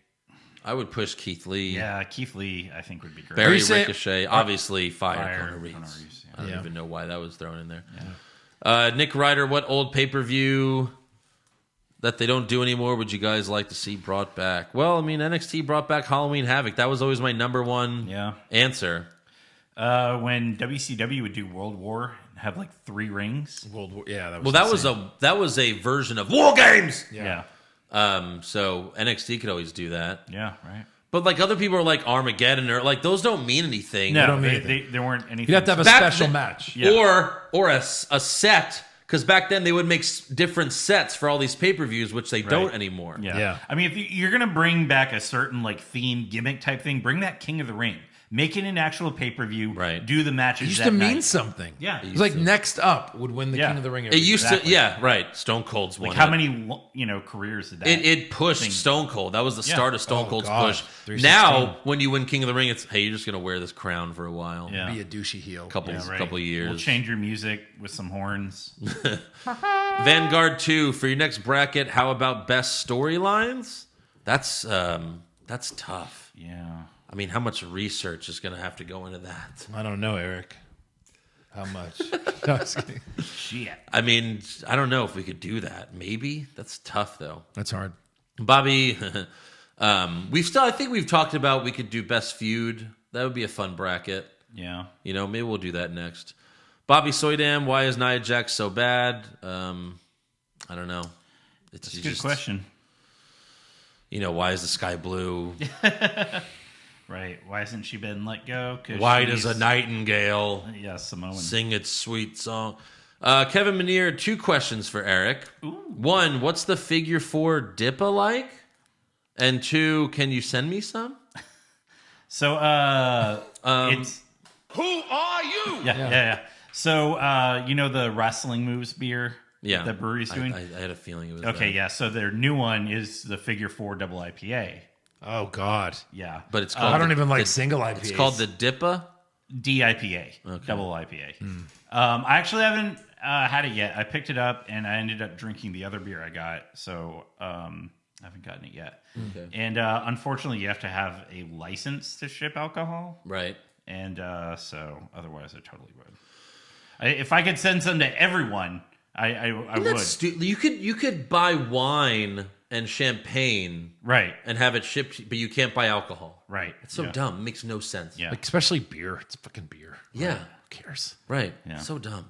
I would push Keith Lee. Yeah, Keith Lee, I think would be great. Barry, Are you saying- Ricochet. Obviously, Fire, Kona Kona Reeves. Reeves, yeah. I don't Yeah. even know why that was thrown in there. Nick Ryder, what old pay-per-view that they don't do anymore would you guys like to see brought back? Well, I mean, NXT brought back Halloween Havoc. That was always my number one answer. When WCW would do World War and have like 3 rings. World War, yeah, that was Well, that was a version of War Games. Yeah. So NXT could always do that. Yeah, right. But like other people are like Armageddon or like those don't mean anything. No, they weren't anything. You'd have to have a special match. Yeah. Or a set. Because back then they would make different sets for all these pay-per-views, which they don't anymore. Yeah. Yeah. I mean, if you're going to bring back a certain like theme gimmick type thing, bring that King of the Ring. Make it an actual pay-per-view. Right. Do the matches. It used that to mean night. something. Yeah. It was like next up would win the King of the Ring. It used Exactly. to, right. Stone Cold's one. Like how many careers did that? It pushed thing? Stone Cold. That was the start of Stone Cold's God. push. 316. Now, when you win King of the Ring, it's hey, you're just gonna wear this crown for a while. Yeah. Be a douchey heel. Couple of years. We'll change your music with some horns. Vanguard 2 for your next bracket. How about best storylines? That's tough. Yeah. I mean, how much research is going to have to go into that? I don't know, Eric. How much? No, I was kidding. Shit. I mean, I don't know if we could do that. Maybe that's tough though. That's hard. Bobby, I think we've talked about we could do best feud. That would be a fun bracket. Yeah. Maybe we'll do that next. Bobby Soydam, why is Nia Jax so bad? I don't know. That's a good question. Why is the sky blue? Right. Why hasn't she been let go? Why does a nightingale Samoan. sing its sweet song? Kevin Minear, 2 questions for Eric. Ooh. 1, what's the figure 4 Dippa like? And 2, can you send me some? So, it's... Who are you? Yeah. So, the wrestling moves beer that brewery's doing? I had a feeling it was Okay, that. yeah. So their new one is the figure 4 double IPA. Oh, God. Yeah. But it's called I don't even like single IPAs. It's called the Dippa? DIPA. Double IPA. I actually haven't had it yet. I picked it up and I ended up drinking the other beer I got. So I haven't gotten it yet. Okay. And unfortunately, you have to have a license to ship alcohol. Right. And so otherwise, I totally would. If I could send some to everyone, I would. You could buy wine and champagne, Right. and have it shipped, but you can't buy alcohol. Right. It's so dumb. It makes no sense. Yeah. Like, especially beer. It's fucking beer. Yeah. Who cares? Right. Yeah. So dumb.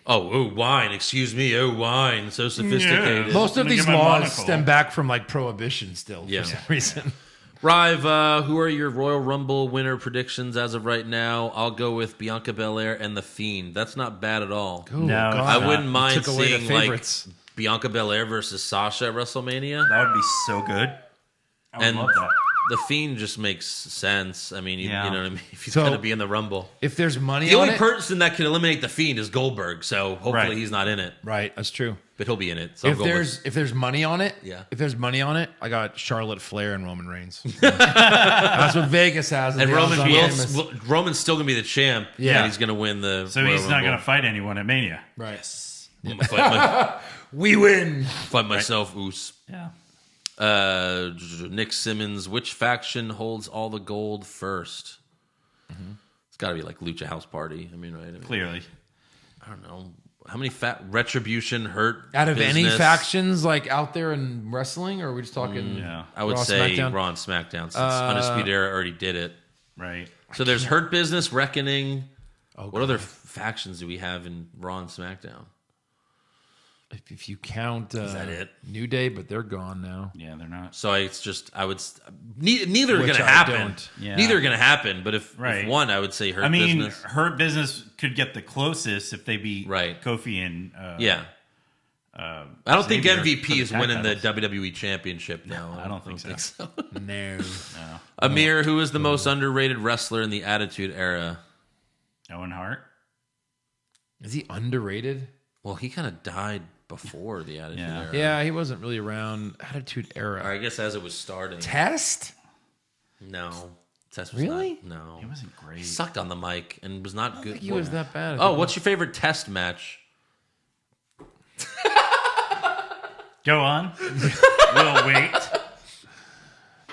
Oh, wine. Excuse me. Oh, wine. So sophisticated. Yeah. Most of Let me these get my laws monocle. stem back from like prohibition still Yeah. for some reason. Rive, who are your Royal Rumble winner predictions as of right now? I'll go with Bianca Belair and The Fiend. That's not bad at all. Oh, No, God. I wouldn't mind Took away the seeing like favorites. Bianca Belair versus Sasha at WrestleMania. That would be so good. I would And love that. The Fiend just makes sense. I mean, you know what I mean? If he's So- going to be in the Rumble. If there's money The on only it, person that can eliminate The Fiend is Goldberg, so hopefully Right. he's not in it. right? That's true. But he'll be in it. So If there's money on it, Yeah. If there's money on it, I got Charlotte Flair and Roman Reigns. That's what Vegas has. and They Roman's also- Roman's still going to be the champ. Yeah. And he's going to win the So Royal he's not Rumble. going to fight anyone at Mania. right. I'm gonna We win. fight myself, Oos. Yeah. Nick Simmons, which faction holds all the gold first? It's got to be like Lucha House Party. I mean, right? I mean, Clearly. I don't know. How many Retribution hurt Out of any business? factions like out there in wrestling, or are we just talking? Yeah. I would Raw, say SmackDown? Raw and SmackDown, since Undisputed Era already did it. Right. So there's Hurt Business, Reckoning. Oh, What other factions do we have in Raw and SmackDown? If you count, Is that it? New Day, but they're gone now. Yeah, they're not. So it's just neither are Which going to I happen. don't. Yeah. Neither are going to happen. But if Right. one, I would say Hurt I mean, Business. Hurt Business could get the closest if they beat Right. Kofi and Yeah. I don't think Xavier MVP for the is tag winning the titles. WWE Championship now. I don't think so. No. Amir, who is the most underrated wrestler in the Attitude Era? Owen Hart. Is he underrated? Well, he kind of died before the Attitude Yeah. Era. Yeah, he wasn't really around. Attitude Era. Or I guess as it was starting. Test? No. Test was Really? not. No. He wasn't great. He sucked on the mic and was not good. think he was that bad. Oh, what's your favorite test match? Go on. We'll wait.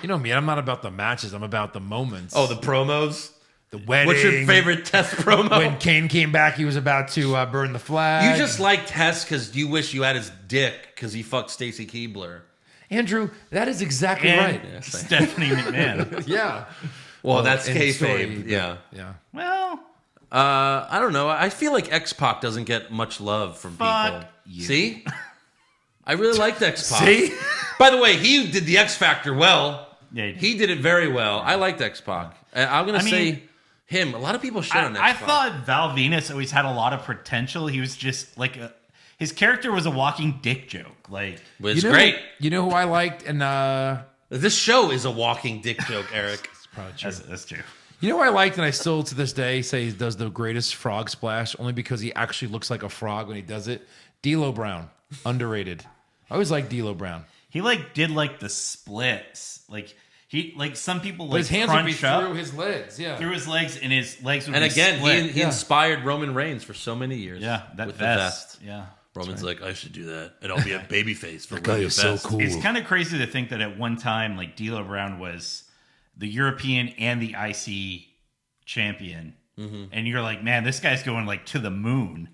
You know me, I'm not about the matches. I'm about the moments. Oh, the promos? the wedding. What's your favorite test promo? When Kane came back, he was about to burn the flag. You just like Test because you wish you had his dick because he fucked Stacy Keibler. Andrew, that is exactly And right. Stephanie McMahon. Yeah. Well, that's in story, kayfabe. but- Yeah. Yeah. Well, I don't know. I feel like X-Pac doesn't get much love from Fuck people. you. See? I really liked X-Pac. See? By the way, he did the X Factor well. Yeah, he did. He did it very well. I liked X-Pac. And I'm going to I say mean, him. A lot of people shit on I X-Pac. thought Val Venus always had a lot of potential. He was just like his character was a walking dick joke. Like, But it's You know- great. You know who I liked? And This show is a walking dick joke, Eric. probably true. that's true. You know what I liked, and I still to this day say he does the greatest frog splash only because he actually looks like a frog when he does it. D'Lo Brown, underrated. I always liked D'Lo Brown. He did the splits. Some people But his hands would be crunch up through his legs. Yeah. through his legs, and his legs would And be again, split. he inspired Roman Reigns for so many years. Yeah, that with vest. the vest. Yeah. Roman's like, I should do that, and I'll be a babyface for That guy wearing is a so vest. cool. It's kind of crazy to think that at one time, D'Lo Brown was the European and the IC champion, and you're like, man, this guy's going to the moon,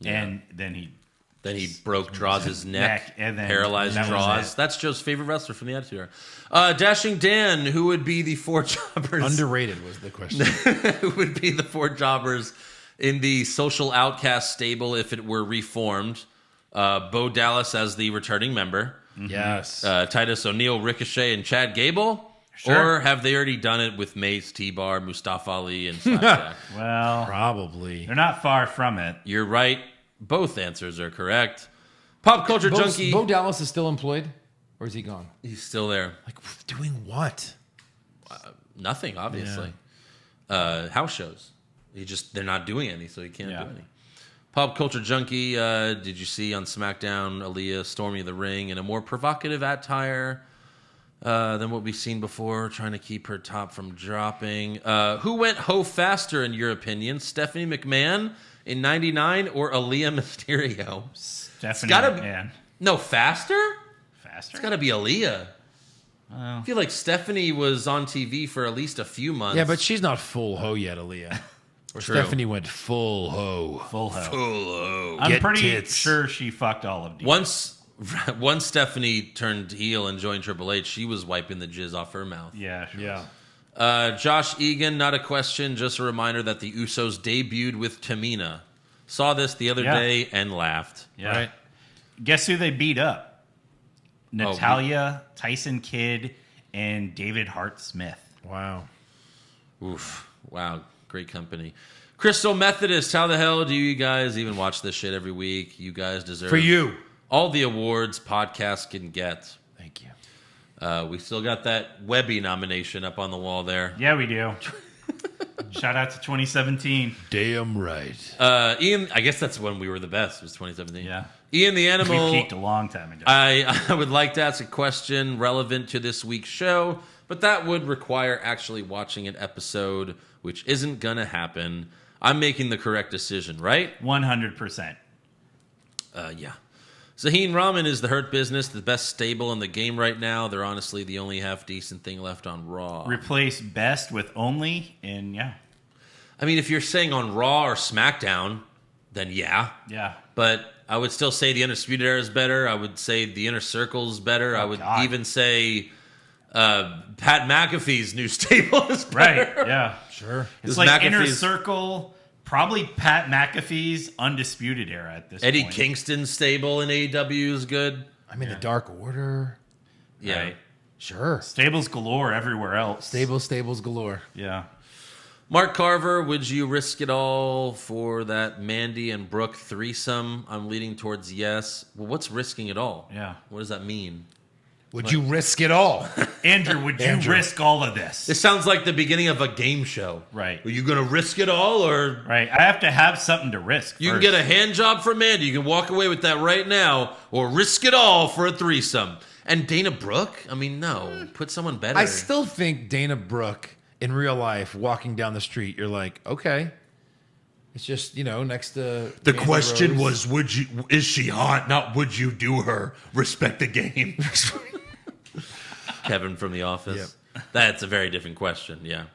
and then he broke Draw's neck, and then paralyzed that was Draws. it. That's Joe's favorite wrestler from the Attitude Era. Dashing Dan, who would be the 4 jobbers? Underrated was the question. Who would be the 4 jobbers in the Social Outcast stable if it were reformed? Bo Dallas as the returning member. Yes. Titus O'Neil, Ricochet, and Chad Gable. Sure. Or have they already done it with Mace, T-Bar, Mustafa Ali, and Slapjack? Well, Probably. they're not far from it. You're right. Both answers are correct. Pop Culture Junkie. Bo Dallas is still employed? Or is he gone? He's still there. Doing what? Nothing, obviously. House shows. They're not doing any, so he can't do any. Pop Culture Junkie, did you see on SmackDown, Elias storming the ring in a more provocative attire than what we've seen before, trying to keep her top from dropping? Who went faster, in your opinion? Stephanie McMahon in 99 or Aaliyah Mysterio? Stephanie McMahon. No, faster? Faster? It's got to be Aaliyah. I feel like Stephanie was on TV for at least a few months. Yeah, but she's not full hoe yet, Aaliyah. Or True. Stephanie went full hoe. Full hoe. Full hoe. I'm Get pretty tits. sure she fucked all of these. Once Stephanie turned heel and joined Triple H, she was wiping the jizz off her mouth. Yeah, sure. Yeah. Josh Egan, not a question, just a reminder that the Usos debuted with Tamina. Saw this the other day and laughed. Yeah. Right. Guess who they beat up? Natalia, Tyson Kidd, and David Hart Smith. Wow. Oof. Wow. Great company. Crystal Methodist, how the hell do you guys even watch this shit every week? You guys deserve For you. all the awards podcasts can get. Thank you. We still got that Webby nomination up on the wall there. Yeah, we do. Shout out to 2017. Damn right. Ian, I guess that's when we were the best. It was 2017. Yeah. Ian the Animal. We peaked a long time ago. I would like to ask a question relevant to this week's show, but that would require actually watching an episode, which isn't going to happen. I'm making the correct decision, right? 100%. Yeah. Zaheen Ramen is the Hurt Business, the best stable in the game right now. They're honestly the only half-decent thing left on Raw. Replace best with only, and yeah. I mean, if you're saying on Raw or SmackDown, then yeah. Yeah. But I would still say the Undisputed Era is better. I would say the Inner Circle is better. I would even say Pat McAfee's new stable is better. Right, yeah. Sure. It's like Inner Circle, probably Pat McAfee's Undisputed Era at this Eddie point. Kingston's stable in AEW is good. I mean, the Dark Order. Yeah. Right. Sure. Stables galore everywhere else. Stables galore. Yeah. Mark Carver, would you risk it all for that Mandy and Brooke threesome? I'm leaning towards yes. Well, what's risking it all? Yeah. What does that mean? Would you risk it all? Andrew, would you risk all of this? This sounds like the beginning of a game show. Right. Are you going to risk it all, or Right. I have to have something to risk. you can first. get a hand job from Mandy? You can walk away with that right now, or risk it all for a threesome. And Dana Brooke? I mean, no. Put someone better. I still think Dana Brooke in real life, walking down the street, you're like, okay. It's just, next to The Mandy question Rose. was, is she hot? Not would you do her? Respect the game. Kevin from The Office. Yep. That's a very different question, yeah.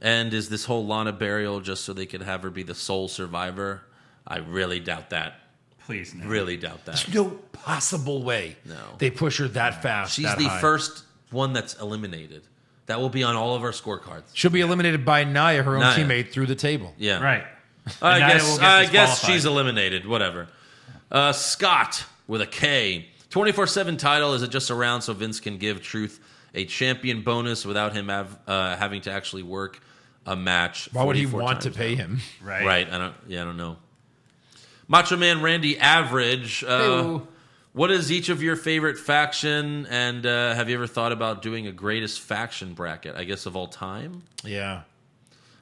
And is this whole Lana burial just so they could have her be the sole survivor? I really doubt that. Please, no. Really doubt that. There's no possible way they push her that fast. She's that the high. first one that's eliminated. That will be on all of our scorecards. She'll be eliminated by Nia, her own Nia. teammate, through the table. Yeah. Right. I And Nia will get guess disqualified. she's eliminated. Whatever. Scott with a K. 24/7 title, is it just around so Vince can give Truth a champion bonus without him having to actually work a match? Why would he 44 want to times pay now? him? Right. Right. I don't know. Macho Man Randy Average. What is each of your favorite faction? And have you ever thought about doing a greatest faction bracket, I guess, of all time? Yeah.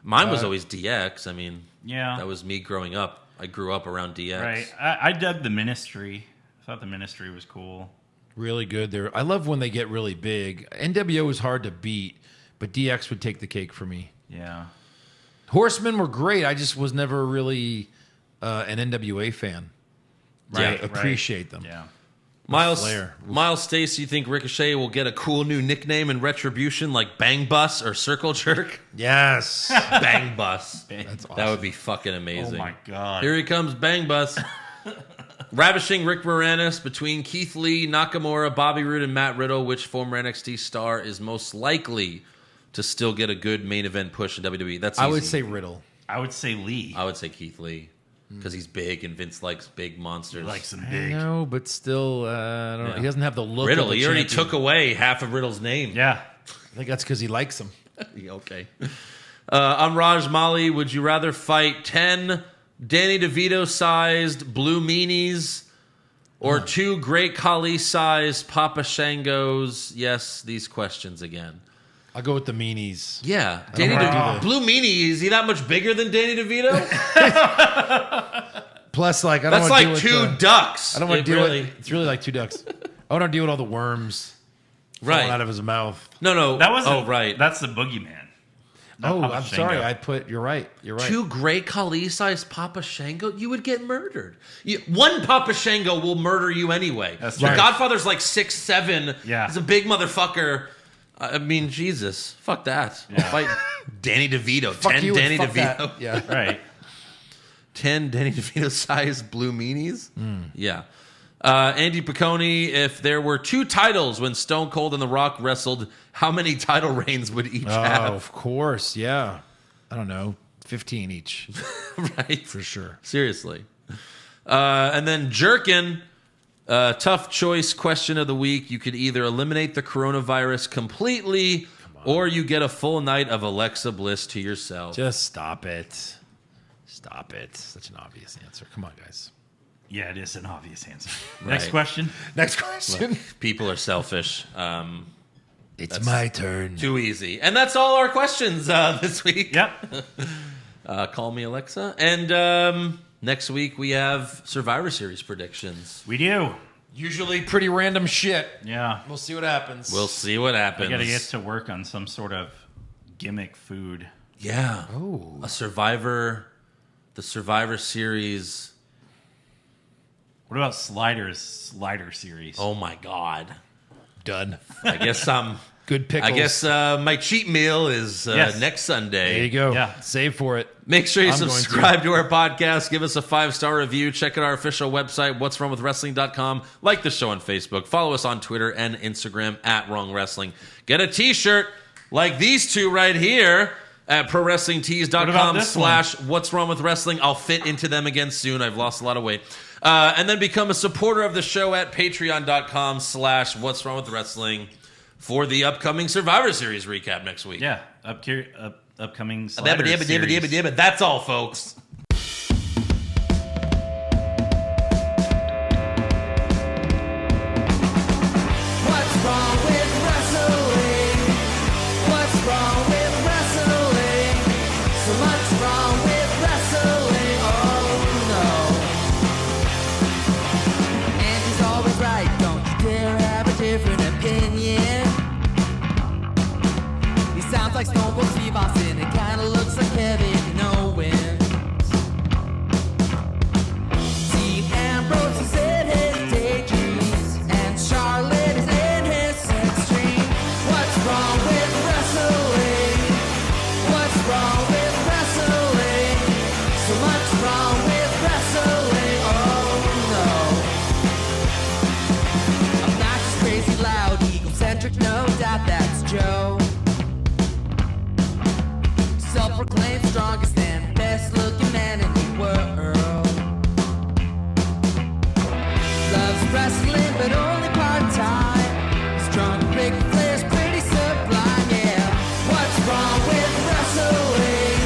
Mine was always DX. I mean, Yeah. that was me growing up. I grew up around DX. Right. I dug the Ministry. I thought the Ministry was cool. Really good. I love when they get really big. NWO is hard to beat, but DX would take the cake for me. Yeah. Horsemen were great. I just was never really an NWA fan. Right, To appreciate them. Yeah. Miles Stacy, you think Ricochet will get a cool new nickname in Retribution like Bang Bus or Circle Jerk? Yes. Bang Bus. That's awesome. That would be fucking amazing. Oh my God. Here he comes, Bang Bus. Ravishing Rick Moranis between Keith Lee, Nakamura, Bobby Roode, and Matt Riddle. Which former NXT star is most likely to still get a good main event push in WWE? That's easy. I would say Riddle. I would say Lee. I would say Keith Lee because he's big and Vince likes big monsters. He likes them I big. know, but still, I don't know. He doesn't have the look Riddle. of a He already champion. took away half of Riddle's name. Yeah. I think that's because he likes him. Okay. I'm Raj Mali. Would you rather fight 10 Danny DeVito-sized Blue Meanies or 2 Great Khali-sized Papa Shangos? Yes, these questions again. I'll go with the meanies. Yeah. I don't wanna do Blue Meanie, is he that much bigger than Danny DeVito? Plus, like, I don't That's want to like deal with 2 ducks. I don't want to It deal really- with It's really like 2 ducks. I want to deal with all the worms falling out of his mouth. No. That was right. That's the Boogeyman. Oh, Papa I'm sorry. Shango. You're right. You're right. 2 Great Khali-sized Papa Shango, you would get murdered. One Papa Shango will murder you anyway. That's The right. Godfather's like 6'7". Yeah. He's a big motherfucker. I mean, Jesus. Fuck that. I'll fight Danny DeVito. Fuck 10 you and Danny fuck DeVito. that. Yeah. Right. 10 Danny DeVito-sized Blue Meanies? Yeah. Andy Piccone, if there were 2 titles when Stone Cold and The Rock wrestled, how many title reigns would each Oh, have? of course. Yeah. I don't know. 15 each. Right? For sure. Seriously. And then Jerkin, tough choice question of the week. You could either eliminate the coronavirus completely or you get a full night of Alexa Bliss to yourself. Just stop it. Stop it. Such an obvious answer. Come on, guys. Yeah, it is an obvious answer. Right. Next question. Next question. People are selfish. It's my turn. Too easy. And that's all our questions this week. Yep. Call me Alexa. And next week we have Survivor Series predictions. We do. Usually pretty random shit. Yeah. We'll see what happens. We'll see what happens. I got to get to work on some sort of gimmick food. Yeah. Oh. The Survivor Series. What about Slider Series? Oh my God. Done. I guess Good pickles. I guess my cheat meal is Yes. next Sunday. There you go. Yeah. Save for it. Make sure you I'm going subscribe to our podcast. Give us a 5-star review. Check out our official website, what'swrongwithwrestling.com. Like the show on Facebook. Follow us on Twitter and Instagram at Wrong Wrestling. Get a t-shirt like these 2 right here at What about this ProWrestlingTees.com/What's Wrong with Wrestling. I'll fit into them again soon. I've lost a lot of weight. And then become a supporter of the show at Patreon.com/What's Wrong with Wrestling for the upcoming Survivor Series recap next week. Yeah. Upcoming Slider Series. That's all, folks. What's wrong with wrestling? What's wrong with wrestling? So much wrong with wrestling. Oh no. And he's always right. Don't you dare have a different opinion. He sounds like Stone Cold Steve Austin. It kinda looks like Kevin Owens. Dean Ambrose is in his daydreams, and Charlotte is in his sex dream. What's wrong with wrestling? What's wrong with wrestling? So much wrong with wrestling. Oh no. Obnoxious, crazy, loud, egocentric, no doubt that's Joe. Self-proclaimed strongest and best-looking man in the world. Loves wrestling, but only part-time. Strong, big players, pretty sublime, yeah. What's wrong with wrestling?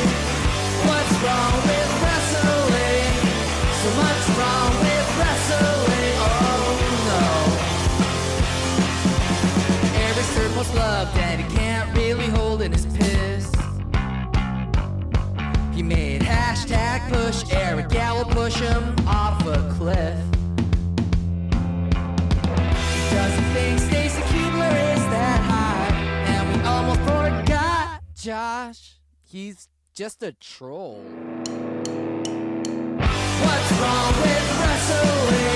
What's wrong with wrestling? So much wrong with wrestling, oh no. Josh. He's just a troll. What's wrong with wrestling?